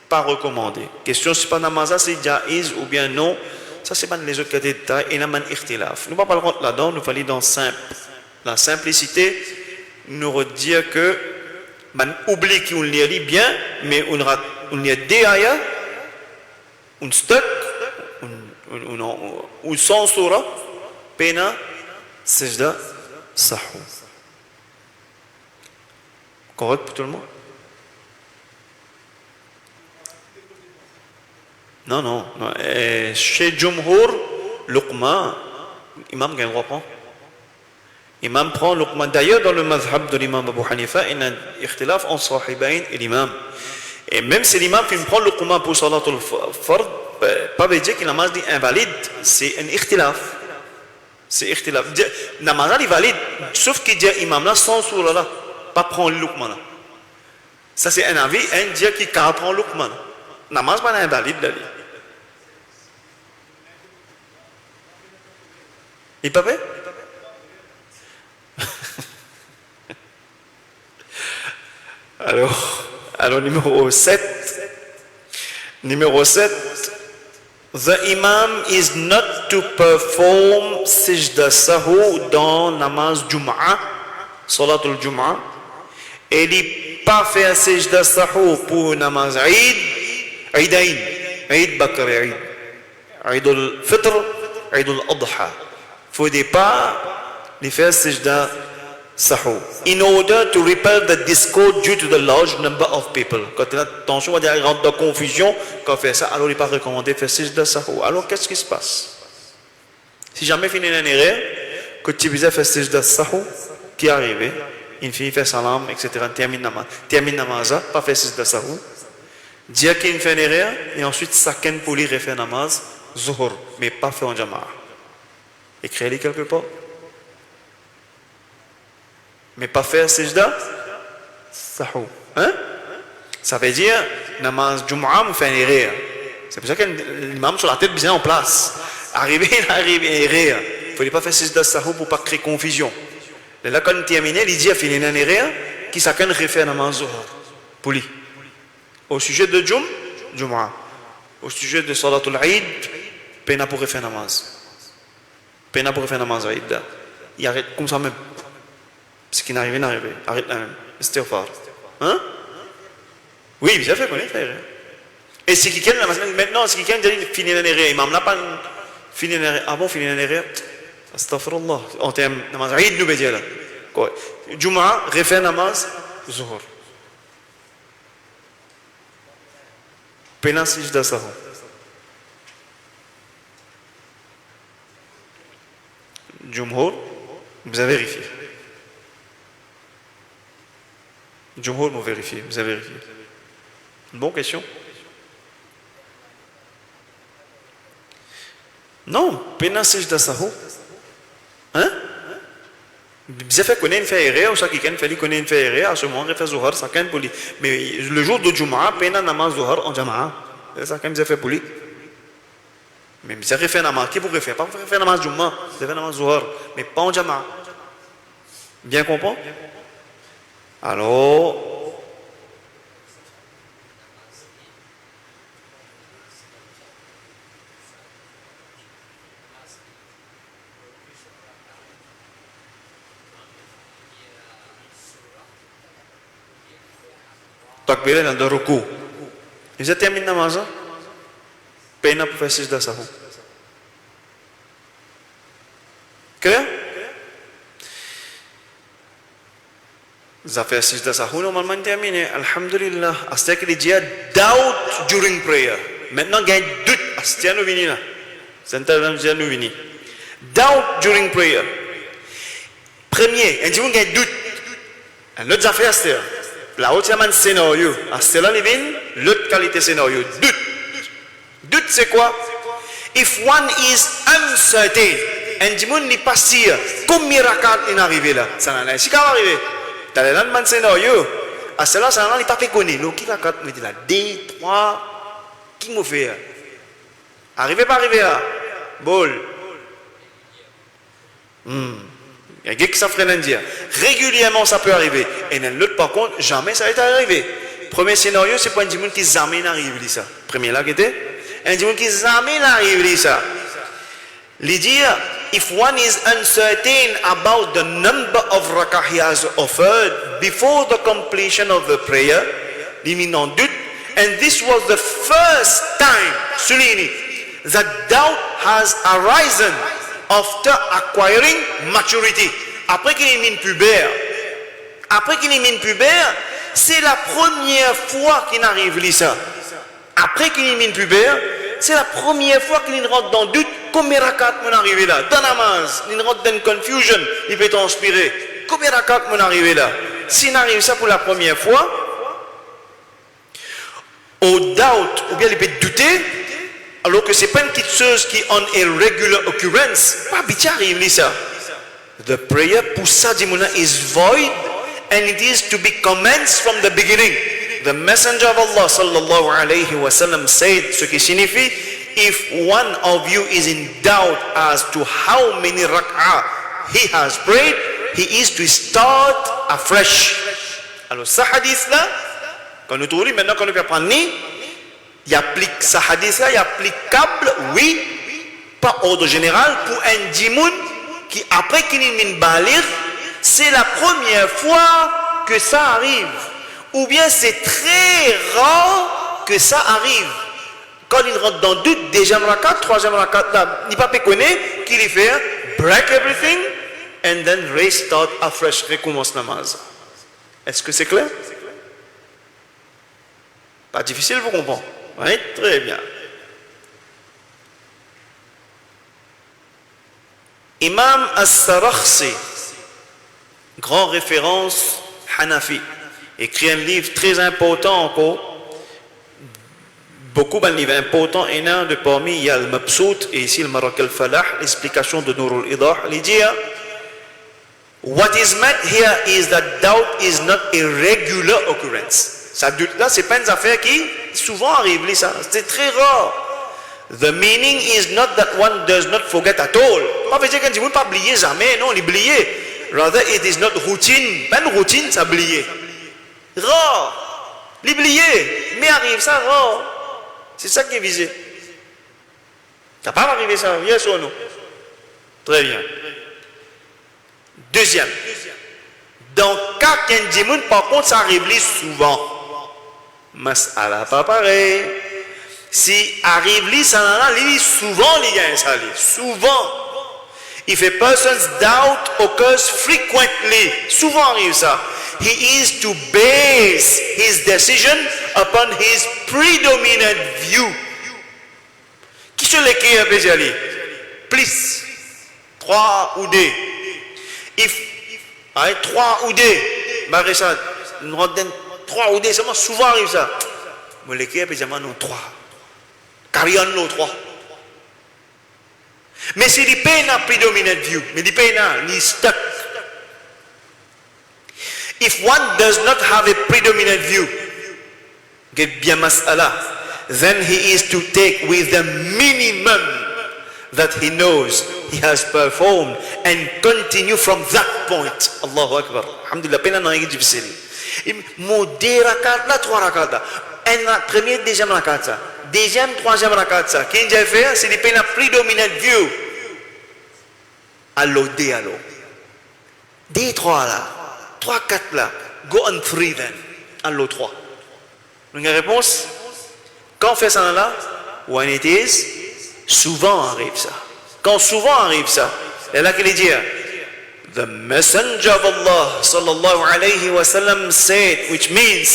pas recommandé. Question, si pas namaza, c'est jaïz ou bien non. Ça, c'est pas les autres détails. Et il y a un ikhtilaf. Nous ne parlons pas là-dedans, nous allons dans simple. La simplicité, nous redire que on oublie qu'on lit bien, mais on y a des ayats, on stock, on sans surah, pena, sajda, sahu. Correct pour tout le monde? Non. Chez Jumhur, luqma, imam gagne reprend. Imam prend luqma. D'ailleurs, dans le mazhab de l'imam Abu Hanifa, il y a un ikhtilaf entre sahibain et l'imam. Et même si l'imam prend luqma pour salatul fard, pas veut dire que la namaz est invalide. C'est un ikhtilaf. C'est ikhtilaf. La namaz est valide, sauf qu'il dit imam là, sans surah là, pas prendre luqma là. Ça c'est un avis, un dit qui prend luqma là. La namaz n'est pas invalide là. Il pas fait? Alors numéro 7. The imam is not to perform sijda sahu dans namaz Jum'ah, salatul Jum'ah. Et il n'est pas fait sijda sahu pour namaz Eid, Eidain, Eid Bakr Eid, Eid al-Fitr, Eid al-Adha. Il ne faut pas les faire sijda sahou. In order to repel the discord due to the large number of people. Quand il y a tension, on va dire, il rentre dans confusion, quand on fait ça, alors il n'est pas recommandé de faire sijda sahou. Alors qu'est-ce qui se passe? Si jamais il finit une erreur, que tu faisais faire sijda sahou, qui est arrivé, il finit faire salam, etc., termine namaz, pas faire sijda sahou, dire qu'il fait une erreur, et ensuite, chacun pour lui refaire namaz, zuhur, mais pas fait en jama'a. Écris-le quelque part. Mais pas faire sijda sahou. Hein? Ça veut dire, namaz Jumu'ah, on fait une erreur. C'est pour ça que l'imam sur la tête bien en place. Il arrive, erreur. Il ne faut pas faire sijda sahou pour ne pas créer confusion. Et là, quand il termine, il dit, il y a une erreur, qui chacun refait namaz zuhur. Pour lui. Au sujet de Jumu'ah. Au sujet de Salatul Eid, pena pour refaire namaz. Pena pour refaire namaz Eid. Il arrête comme ça même. Ce qui n'arrive, n'arrive. Arrête là même. Istighfar. Hein? Oui, bien fait, connaître frère. Et si quelqu'un, maintenant, si quelqu'un dit finit une erreur, imam n'a pas fini une erreur. Ah bon, fini une erreur? Astaghfirullah. En termes de namaz Eid, nous dire là. Quoi? Jumu'ah, refaire namaz, zuhur. Pena sijda sahou. Jumhur, vous avez vérifié. Jumhur, vous vérifiez. Vous avez vérifié. Une bonne question. Non, pena sijda sahou. Hein? Vous avez fait connaître une erreur, ou ça quelqu'un fait connaître une erreur, à ce moment, il fait zuhar, ça quand pour lui. Mais le jour de Jumu'ah, pena namaz zuhar en jama'a. C'est ça quand vous avez fait pour lui. Mais vous avez fait namaz, qui vous refaire? Pas vous faire namaz Jumu'ah, vous avez fait namaz zuhar, mais pas en jama'a. Bien comprendre? Alors, takbir dans le ruku. Ils ont terminé namaz. Pena pour faire sijda sahou. Clair? Ils ont fait sijda sahou normalement terminé. Alhamdulillah. Astia qu'il dit doubt during prayer. Maintenant il y a doute. Astia nous vini là. C'est un nous vini. Doubt during prayer. Premier, il dit qu'il y a doute. L'autre affaire c'est la haute yaman scénario. C'est là l'autre qualité scénario. Doute. Doute c'est quoi? If one is uncertain, un dimon n'est pas sûr, combien de rakat il est arrivé là? Ça n'a pas arrivé. Dans le même scénario, à cela, ça n'a pas fait connaître. Donc, qui rakat me dit là? 2, 3, qui m'a fait? Arrivé, pas arrivé là? Bol. Il y a quelqu'un qui s'affrène dire. Régulièrement, ça peut arriver. Et dans l'autre, par contre, jamais ça est arrivé. Premier scénario, c'est pas un dimon qui jamais n'arrive ça. Premier là, qui était un dimon qui jamais n'arrive ça. Il dit, if one is uncertain about the number of rak'ah he has offered before the completion of the prayer, il met en doute, and this was the first time, souligne, that doubt has arisen after acquiring maturity. Après qu'il est mis pubère, c'est la première fois qu'il arrive ça. Après qu'il est mis pubère, c'est la première fois qu'il rentre dans le doute. Combien de rakat m'en arrivé là? Dans namaz, il rentre dans une confusion, il peut transpirer. Combien de rakat m'en arrivé là? S'il arrive ça pour la première fois, au doubt, ou bien il peut douter, alors que ce n'est pas une petite chose qui en a regular occurrence. Pas bien arrive ça. The prayer pour ça, is void and it is to be commenced from the beginning. The Messenger of Allah sallallahu alayhi wa sallam said, ce qui signifie, if one of you is in doubt as to how many rak'ah he has prayed, he is to start afresh. Alors, ce hadith-là, quand nous trouvons maintenant qu'on peut prendre, il applique ce hadith-là, il est applicable, oui, pas ordre général, pour un djimoun qui, après qu'il est min balir, c'est la première fois que ça arrive. Ou bien c'est très rare que ça arrive. Quand il rentre dans le doute, deuxième rakat, troisième rakat, il ne peut pas connaître qu'il fait break everything and then restart afresh, recommence namaz. Est-ce que c'est clair? Pas difficile, vous comprenez? Oui, très bien. Imam As-Sarakhsi, grand référence Hanafi, écrit un livre très important encore. Beaucoup de livres importants, et un de parmi, il y a le Mabsout, et ici le Marak al-Falah, l'explication de Nur al-Idah, il dit, what is meant here is that doubt is not a regular occurrence. Ça, là, c'est pas une affaire qui souvent arrive, ça. C'est très rare. The meaning is not that one does not forget at all. Pas veut dire qu'on dit, vous ne pas oublier jamais, non, l'oublier. Rather, it is not routine. Pas une routine, ça oublier. Rare. L'oublier. Mais arrive ça, rare. C'est ça qui est visé. Ça pas arrivé ça, yes ou non? Très bien. Deuxième. Dans cas qu'un djimoun, par contre, ça arrive souvent. Mas'ala pas pareil. Si arrive li, ça arrive souvent, les gars, ça arrive. Souvent. If a person's doubt occurs frequently, souvent arrive ça. He is to base his decision upon his predominant view. Qui sont les qui ont plus 3 ou 2. If 3 ou 2, Marissa, nous redonne 3 ou 2, souvent arrive ça. Mais les qui ont non 3. Car il y en a 3. Mais si les pays n'ont predominant view, mais les pays n'ont stuck. If one does not have a predominant view, get bien mas'ala, then he is to take with the minimum that he knows he has performed and continue from that point. Allahu Akbar. Alhamdulillah, peine n'a rien difficile. Deux rakat là, 3 rakat là. Un premier, deuxième rakat ça. Deuxième, troisième rakat ça. Qui j'ai fait, c'est les peine à predominant view. Allo, D allo. D3 là. 3, 4 là. Go on 3 then. Allo 3. Donc la réponse, quand on fait ça là, when it is, souvent arrive ça. Quand souvent arrive ça, et là qu'il dit, the messenger of Allah sallallahu alayhi wa sallam said, which means,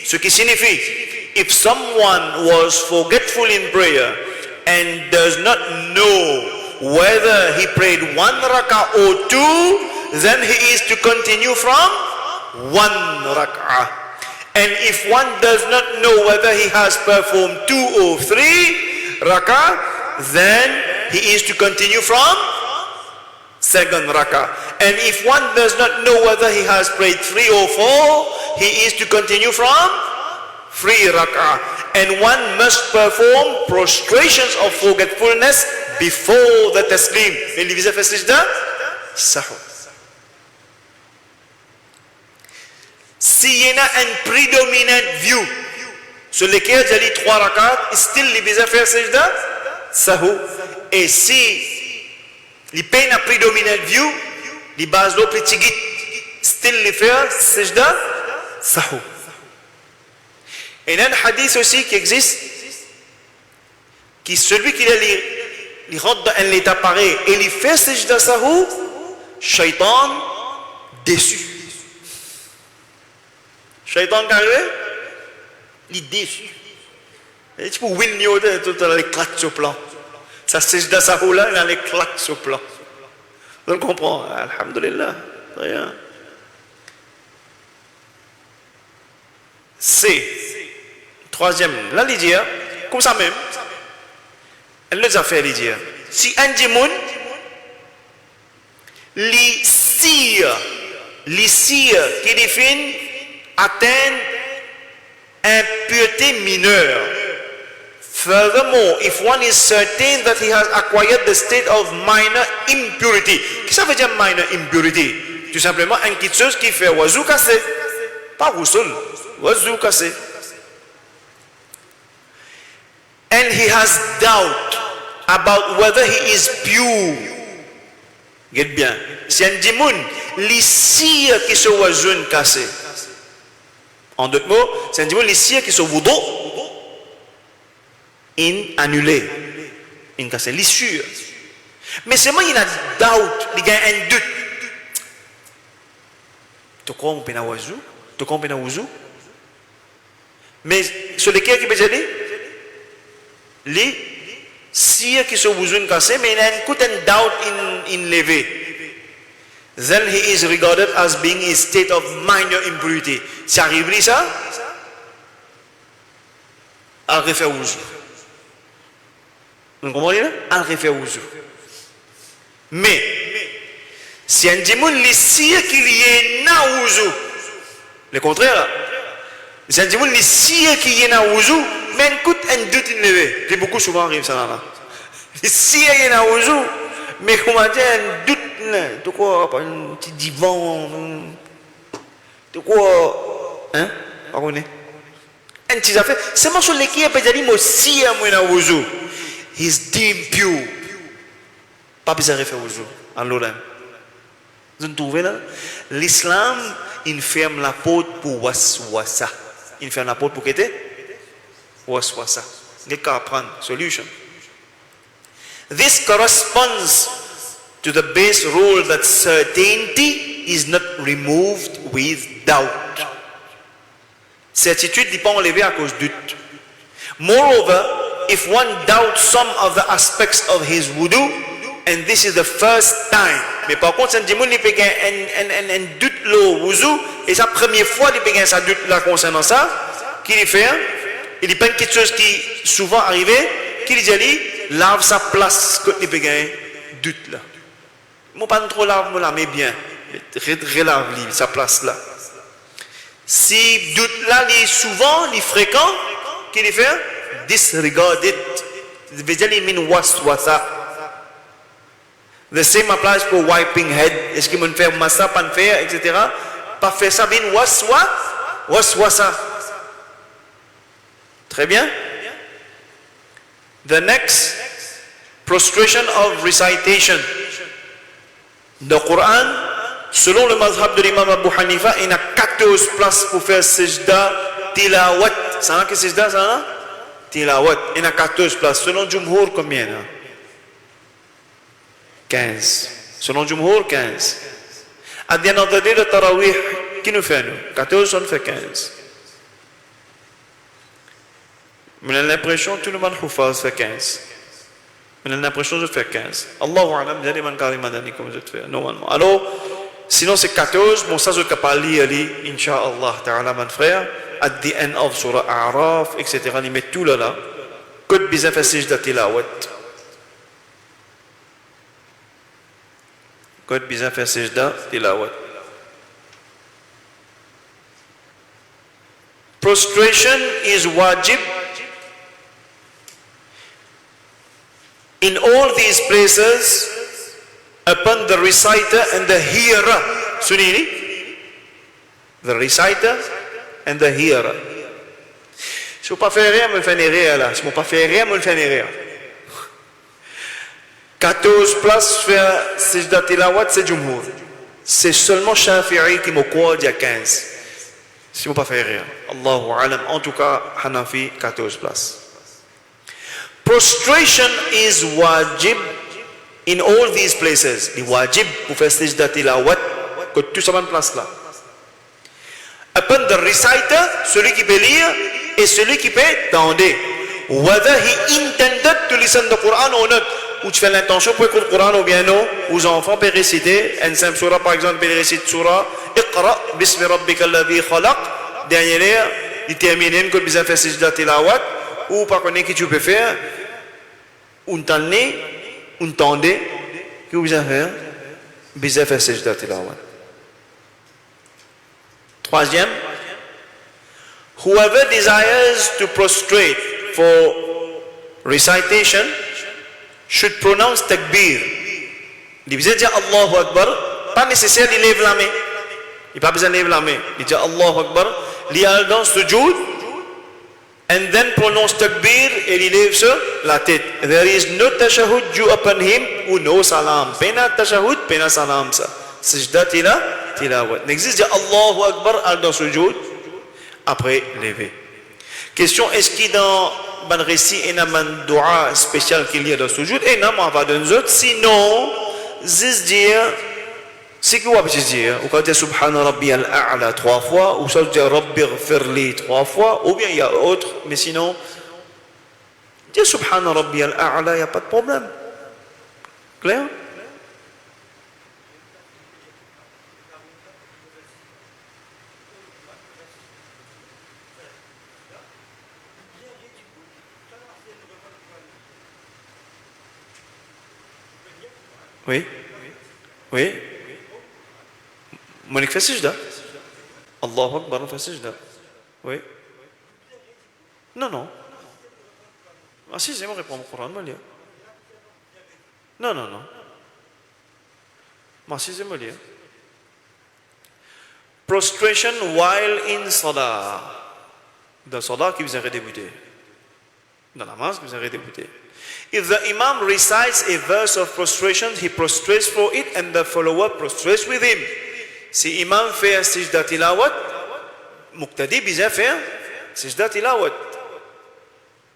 ce qui signifie, if someone was forgetful in prayer and does not know whether he prayed 1 rak'ah or 2, then he is to continue from 1 rak'ah. And if one does not know whether he has performed 2 or 3 rak'ah, then he is to continue from 2nd rak'ah. And if one does not know whether he has prayed 3 or 4, he is to continue from 3 rak'ah. And one must perform prostrations of forgetfulness before the taslim. Mais il fait sajda sahou. S'il y a un predominant view sur lequel j'ai dit 3 rak'at, still il va faire sajda sahou. Et si il paye un predominant view, il base le petit guide, still il fait sajda sahou. Et il y a un hadith aussi qui existe, qui celui qui il rentre dans un état pareil et il fait sajda sahou, shaitan déçu. Shaitan carré, il est déçu. Et tu peux win tout dans les claques sur plan. Ça sajda sahou là, il a les claques sur plan. Vous comprenez? Alhamdulillah. Rien. C. Troisième, là, il dit, comme ça même, elle les a fait, il dit, si un djimoun, les sires qui définissent atteindre impureté mineure. Furthermore, if one is certain that he has acquired the state of minor impurity, qu'est-ce que ça veut dire minor impurity? Tout simplement, une petite chose qui fait wazou cassé, pas roussoul, wazou cassé. And he has doubt about whether he is pure. Get bien. C'est un dimoun, les cires qui sont wazoun cassé. En d'autres mots, c'est un dimoun, les cires qui sont wudu, annulé, cassé, les sûrs. Mais seulement il a doubt, il a un doute. Tu crois on peut na wazou? Tu crois on peut na wazou? Mais sur lesquels qui peut dire les si qui sont wazou cassé, mais il y a un doubt in levé. Then he is regarded as being in a state of minor impurity. Si arrive ça, elle refait wazou. Vous comprenez? Elle refait wazou. Mais si un démon les si qu'il y ait na wazou, le contraire. Si un démon les si qu'il y ait na wazou, mais écoute un doute in levé. C'est beaucoup souvent arrive ça là. Les si qu'il y ait na wazou, mais comment dire un doute. De quoi un petit divan, de quoi hein, pas connaît un petit affaire, c'est moi sur l'équipe peut dire moi si à moi na wuzu he's deemed pure, pas besoin de faire wuzu alors là vous trouvez là l'islam il ferme la porte pour waswasa, il ferme la porte pour qu'était waswasa, il faut apprendre solution. This corresponds to the base rule that certainty is not removed with doubt. Certitude n'est pas enlevée à cause de doute. Moreover, if one doubts some of the aspects of his wudu, and this is the first time, mais par contre, si un peut un doute le wudu, et sa première fois, il peut sa doute là concernant ça, qu'il fait, il prend quelque chose qui souvent arrivé, qu'il dit, lave sa place, que il peut doute là. Moi pas trop lave là mais bien relave sa place là. Si doute là est souvent est fréquent qu'il fait disregard it, veut dire il mean waswasa. The same applies for wiping head. Est-ce qu'il me fait massa pas faire etc. Pas faire ça bin waswasa. Très bien. The next, prostration of recitation. Dans le Coran, selon le mazhab de l'imam Abu Hanifa, il y a 14 places pour faire sajda tilawat. Ça n'a que sajda, ça n'a? Tilawat. Il y a 14 places. Selon Jumhur, combien? 15. Selon Jumhur, 15. À the end of the day, le Tarawih, qui nous fait nous? 14, on fait 15. Mais l'impression que tout le monde fait 15. Mais l'impression que je fais 15. Allahu Alam, j'ai des man carrément d'années comme je fais, normalement. Alors, sinon c'est 14, bon ça je peux pas lire, Inch'Allah, ta'ala, mon frère, at the end of Surah A'raf, etc. Ils mettent tout là. Que de bizarre faire sijda tilawat. Que de bizarre faire sijda tilawat. Prostration is wajib. In all these places, upon the reciter and the hearer. Sunini? The reciter and the hearer. Si vous ne faites rien, vous ne faites rien là. Si vous ne faites rien, vous ne faites rien. 14 places faire Sijda Tilawat, c'est Jumhur. C'est seulement Shafi'i qui me croit il y a 15. Si vous ne faites rien. Allahu Alam. En tout cas, Hanafi, 14 places. Prostration is wajib in all these places. Il wajib pour faire Sijda Tilawat, que tout ça en place là. Upon the reciter, celui qui peut lire et celui qui peut tendre. Whether he intended to listen to the Quran or not. Ou tu fais l'intention pour écouter le Coran ou bien non. Aux enfants peuvent réciter un simple surah, par exemple, peuvent réciter surah Iqra bismi rabbika alladhi khalaq. Derrière, il termine que besoin faire Sijda Tilawat. Ou par contre, qui tu peux faire un tendre, que vous avez faire besoin faire Sijda Tilawat. Troisième, whoever desires to prostrate for recitation should pronounce takbir. Il veut dire Allahu Akbar, pas nécessaire de lever la main. Il pas besoin de lever la main. Il dit Allahu Akbar, il a dans sujoud, and then pronounce takbir et il lève sur la tête. There is no tashahhud due upon him ou no salam. Pena tashahhud, pena salam ça. Sijda tilawat. N'existe pas Allahu Akbar dans sujoud après lever. Question, est-ce qu'il dans le récit il y a un dua spécial qu'il y a dans sujoud? Et non, on va donner autres. Sinon, juste dire Ce que vous avez dit, ou quand dire Subhana Rabbi al-A'la 3 fois, ou ça dire Rabbi ghfirli 3 fois, ou bien il y a autre, mais sinon, dire Subhana Rabbi al-A'la, il n'y a pas de problème. Clair? Oui? Oui? Monique fait sijda. Allahu Akbar, on fait sijda. Oui? Non, non. Ah si, c'est moi qui réponds au Coran, moi, non, non, non. Moi, si, c'est moi, prostration while in salah. Dans salah qui vous a redébuté. Dans la namaz qui vous a redébuté. If the imam recites a verse of prostration, he prostrates for it and the follower prostrates with him. Si imam fait un sijda tilawat, muqtadi bisa faire sijda tilawat.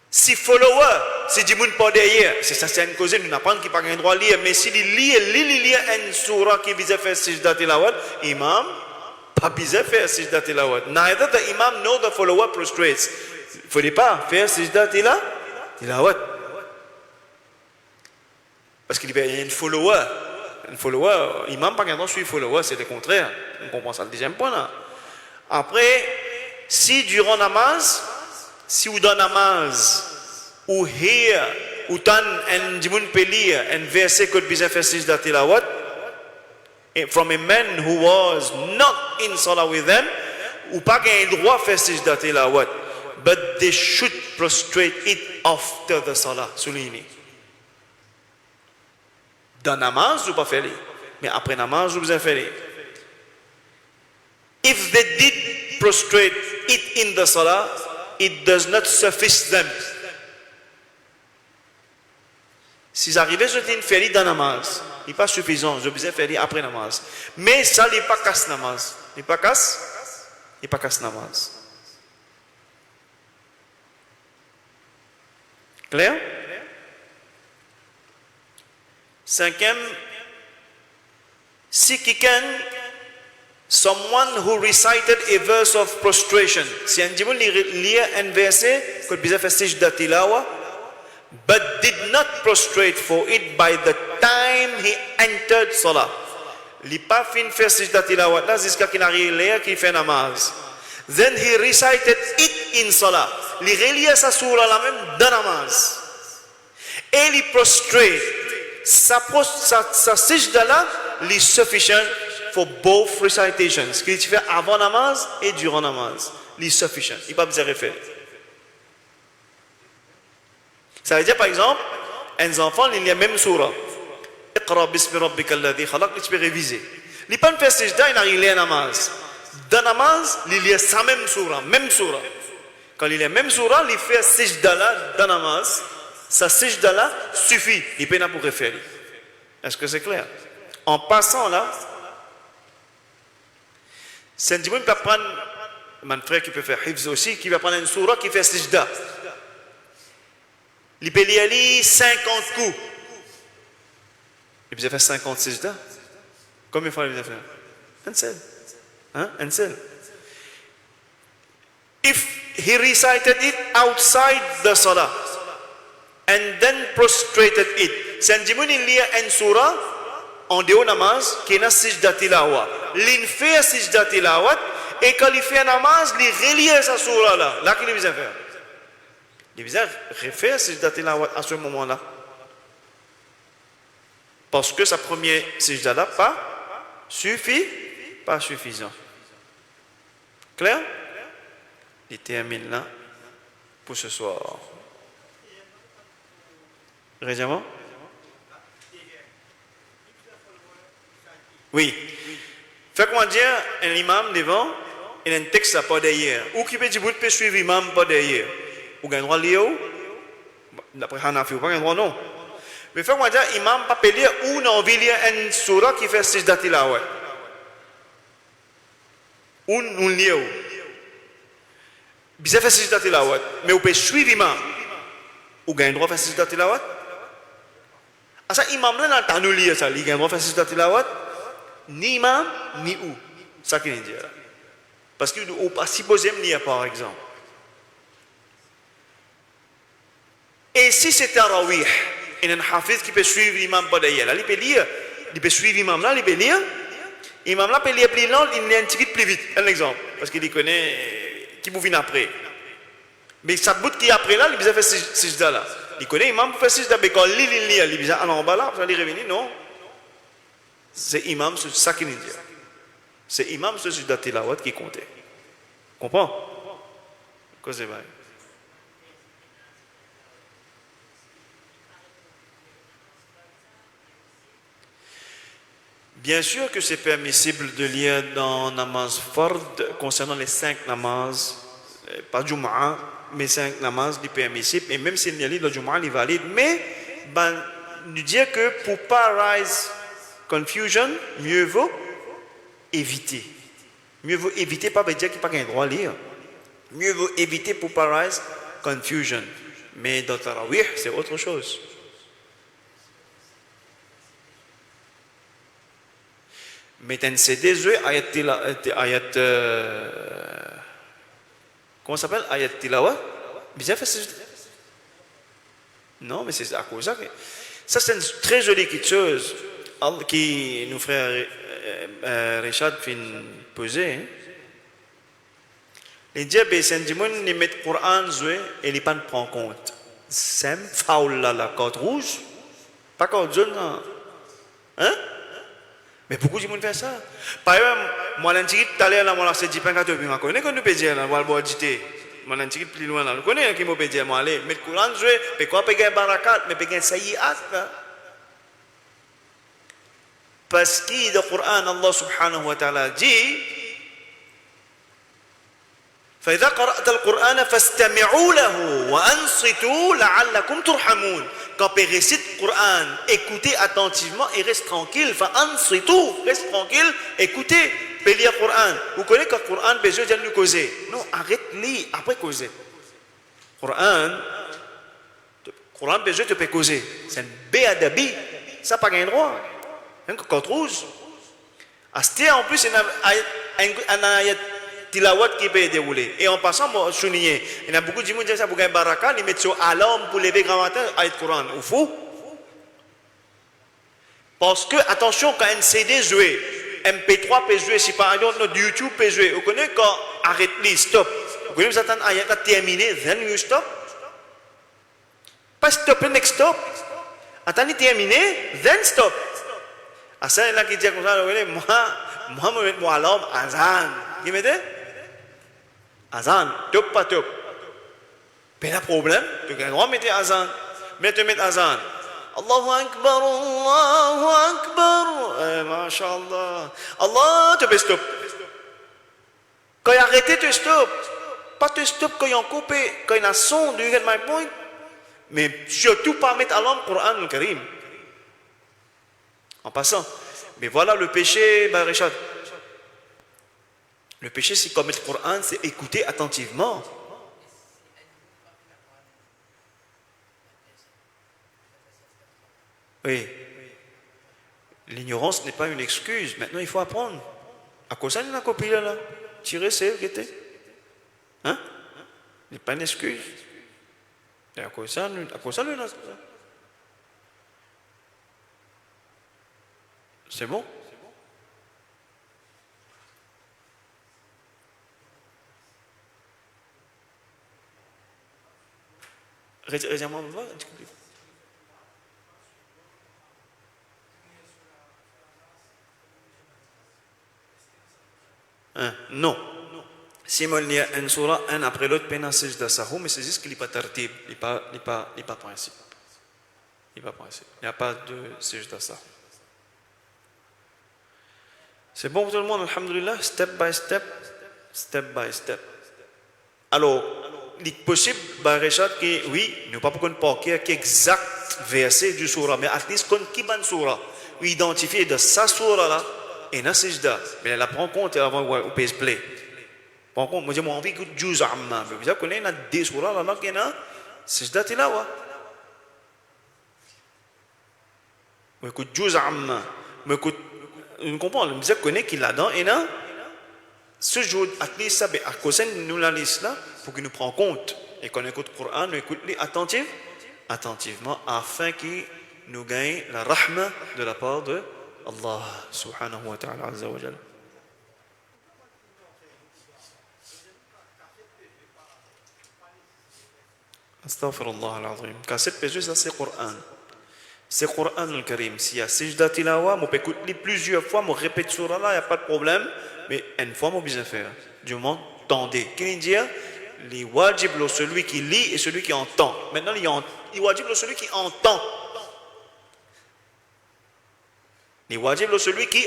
Si follower, si du monde pas derrière, c'est ça, c'est une cause, nous n'apprend qui pas un droit à lire, mais si il lit une surah qui vise faire sijda tilawat, imam pas bisa faire sijda tilawat. Neither the imam nor the follower prostrates. Il ne faut pas faire sijda tilawat. Parce qu'il y a un follower. Un follower, imam pas qu'un droit suivre follower, c'est le contraire. On comprend ça le deuxième point là. Après, si durant namaz, si ou dans namaz, ou here, ou tan en dimun pelir, en verset que bisa faire sijda tilawat, from a man who was not in salah with them, ou pas qu'un droit faire sijda tilawat, but they should prostrate it after the salah. Souligné. Dans namaz, vous pas faire, mais après namaz, vous avez fait. If they did prostrate it in the salah, it does not suffice them. S'ils arrivaient à une féri dans namaz, il n'est pas suffisant, je besoin faire après namaz. Mais ça n'est pas casse namaz. Il n'est pas casse namaz. Clair? Cinquième, si quelqu'un, someone who recited a verse of prostration, si un diable lit un verset que bisa fait sijda tilawa, but did not prostrate for it by the time he entered salah. Il pas fin faire sijda tilawa là jusqu'à qu'il arrive là qu'il fait namaz. Then he recited it in salah. Il relie sa surah la même dans namaz. Et il prostrate. Sa sijda là est sufficient for both recitations. Ce qu'il fait avant namaz et durant namaz. Il est sufficient. Il n'y a pas besoin de refaire. Ça veut dire par exemple, un enfant, il y a même surah. Iqra bismi rabbika alladhi khalaq, il peut réviser. Il n'a pas fait sijda, il arrive à namaz. Dans namaz, il y a sa même surah. Quand il y a même surah, il fait sijda là dans namaz. Sa sijda là suffit. Il peut pas pour refaire. Est-ce que c'est clair? En passant là, c'est un dimanche qui va prendre, mon frère qui peut faire hifz aussi, qui va prendre une surah qui fait sijda. Il peut y aller 50 coups. Il peut faire 50 sijda. Combien de fois il peut faire? Un seul. Hein? Un seul. If he recited it outside the salah, and then prostrated it. C'est un dimanche il lit une surah en dehors namaz qui est na sijda tilawat. Il fait sijda tilawat et quand il fait namaz, il relie sa surah là. Là qu'il vient faire. Il vient refaire sijda tilawat à ce moment-là. Parce que sa première sijda là pas suffisant. Clair? Il termine là pour ce soir. Récemment? Oui. Fait comment dire, un imam devant, il y a un texte à pas derrière. Ou qui peut dire, vous pouvez suivre l'imam pas derrière. Ou gagne droit lire, d'après Hanafi, ou pas gagne droit non. Mais fait comment dire, imam pas peut lire, ou non, il lire un surah qui fait sijda tilawat. Ou nous lire. Bisa fait sijda tilawat, mais vous pouvez suivre l'imam. Ou gagne droit faire sijda tilawat. Asa imam là dans nous lire ça, il gagne droit faire sijda tilawat. Ni imam, ni ou. Ça qu'il dit là. Parce que ou pas supposé lire par exemple. Et si c'est tarawih, il y a un hafiz qui peut suivre l'imam pas d'ailleurs. Là, il peut lire, il peut suivre l'imam là, il peut lire. L'imam là peut lire plus lent, il lit un petit peu plus vite. Un exemple. Parce qu'il connaît qui vous vient après. Mais sa bout qui est après là, il a fait sijda là. Il connaît l'imam pour faire sijda, mais quand il lit, il a en bas là, il va revenir, non. C'est imam, c'est ça qu'il dit. C'est imam, c'est sijda tilawat qui comptait. Comprends? Quoi c'est vrai? Bien sûr que c'est permissible de lire dans namaz fard concernant les 5 namaz, pas Jumu'ah, mais 5 namaz, c'est permissible. Et même s'il y a le Jumu'ah, il est valide. Mais, nous dire que pour ne pas rise confusion, mieux vaut éviter. Mieux vaut éviter, pas dire qu'il n'y a pas qu'un droit à lire. Mieux vaut éviter pour ne pas rise confusion. Mais dans Tarawih, c'est autre chose. Mais un CD, ayat comment ça s'appelle? Ayat Tilawa? Bien fait ça. Non, mais c'est à cause de ça. Ça, c'est une très jolie quelque chose qui nous frère Richard fin poser. Hein? Les diables, c'est du monde qui met le Coran joué et ils ne prennent compte. C'est un faul là, la corde rouge. Pas corde jaune, non. Hein? Mais beaucoup de monde fait ça. Par exemple, moi, l'antique, tout à l'heure, là, moi, c'est 10 pains gâteaux, puis je connais qu'on nous peut dire, là, on va le boire d'ité. Moi, l'antique, plus loin, là, je connais qui me peut dire, moi, allez, mais le Coran joué, mais quoi, payer barakat, mais payer sayiat, là. Parce que le Coran, Allah subhanahu wa ta'ala dit, فإذا قرأت القرآن فاستمعوا له وأنصتوا لعلكم ترحمون. Quand tu récites le Coran, écoutez attentivement et reste tranquille. فأنصتوا, reste tranquille, écoutez. Tu lire le Coran. Vous connaissez que le Coran, besoin de nous causer. Non, arrête lire après causer. Le Coran, besoin de te causer. C'est un béadabi. Ça n'a pas un droit. Un code rouge. Astia en plus, il y a un ayat tilawat qui peut dérouler. Et en passant, moi, souligner, il y a beaucoup de gens qui disent ça pour gagner baraka, ils mettent sur alarme pour lever grand matin, ayat Coran. Ou fou. Parce que, attention, quand un CD joué, MP3 peut jouer, si par exemple notre YouTube peut jouer, vous connaissez quand arrête les stop. Vous connaissez vous attendez ayat à terminer, then you stop. Pas stop, next stop. Attendez terminer, then stop. À ça, là qui dit comme ça, moi, je mets mon alarme, azan. Qui mettez? Azan, top pas top. Mais le problème, tu as le droit de mettre azan. Mais tu mets azan. Allahu Akbar, Allahu Akbar. Masha'Allah. Allah, tu peux stop. Quand il a arrêté, tu stop. Pas tu stop quand il a coupé, quand il a son, do you get my point? Mais surtout pas mettre alarme Coran al Karim. En passant. Mais voilà le péché, Richard. Le péché, c'est comme le Coran, c'est écouter attentivement. Oui. L'ignorance n'est pas une excuse. Maintenant, il faut apprendre. À cause ça, il y a un copie là. Tirer, c'est le guetté. Hein? Ce n'est pas une excuse. Et à cause ça, c'est bon? Réserve-moi, on va. Non. Si il y a une surah, un après l'autre, peine à sijda sahou, mais c'est juste qu'il n'y a pas tartib, il n'y a pas principe. Il n'y a pas de sijda sahou. C'est bon pour tout le monde, alhamdulillah, step by step, step by step. Alors, il est possible, Richard, que oui, nous pas pour qu'on parle exact verset du surah, mais at least qu'on qui ban surah, oui, identifier de sa surah là, et na sijda, mais elle la prend compte avant au PS Play. Prend compte, moi j'ai envie que juz amma, mais vous connaissez, il y a des surahs là qui na sijda tilawa. Mais que juz amma, mais que on comprend, le musique connaît qu'il là-dedans, et là, ce jour, à ça, à cause de nous la liste là, pour qu'il nous prenne compte, et qu'on écoute le Coran, nous écoute attentivement, afin qu'il nous gagne la rahma de la part de Allah, subhanahu wa ta'ala, azza wa jalla. Astaghfirullah al-azim. Car cette péché, ça c'est Coran. C'est Coran al-Karim. S'il y a Sijda Tilawa, je peux écouter plusieurs fois, je répète sur Allah, il n'y a pas de problème. Mais une fois, je bien faire. Du moment, tendez. Qu'est-ce qu'il dit? Les wajib, celui qui lit et celui qui entend. Maintenant, les wajib, celui qui entend. Les wajib, celui qui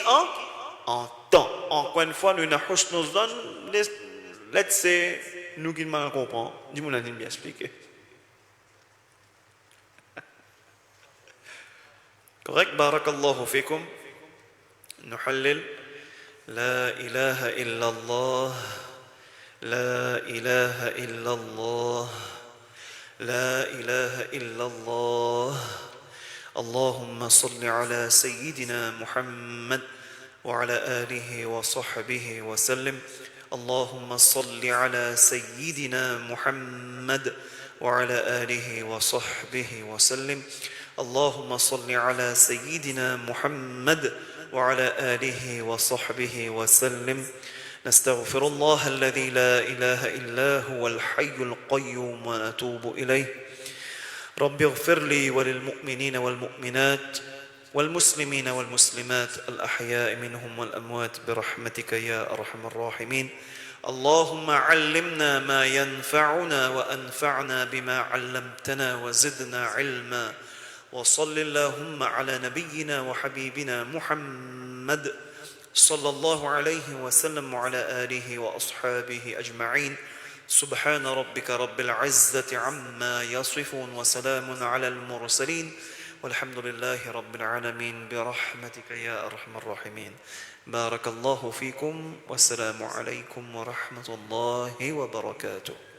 entend. Encore une fois, nous n'avons pas laissez nous qui mal comprendre. Dis-moi, là, bien expliqué. Correct? Barakallahu fikum. نحلل لا إله إلا الله لا إله إلا الله لا إله إلا الله اللهم صل على سيدنا محمد وعلى آله وصحبه وسلم اللهم صل على سيدنا محمد وعلى آله وصحبه وسلم اللهم صل على سيدنا محمد وعلى آله وصحبه وسلم نستغفر الله الذي لا إله إلا هو الحي القيوم ونتوب إليه رب اغفر لي وللمؤمنين والمؤمنات والمسلمين والمسلمات الأحياء منهم والأموات برحمتك يا أرحم الراحمين اللهم علمنا ما ينفعنا وأنفعنا بما علمتنا وزدنا علما وصل اللهم على نبينا وحبيبنا محمد صلى الله عليه وسلم وعلى آله وأصحابه أجمعين سبحان ربك رب العزة عما يصفون وسلام على المرسلين والحمد لله رب العالمين برحمتك يا أرحم الراحمين بارك الله فيكم والسلام عليكم ورحمة الله وبركاته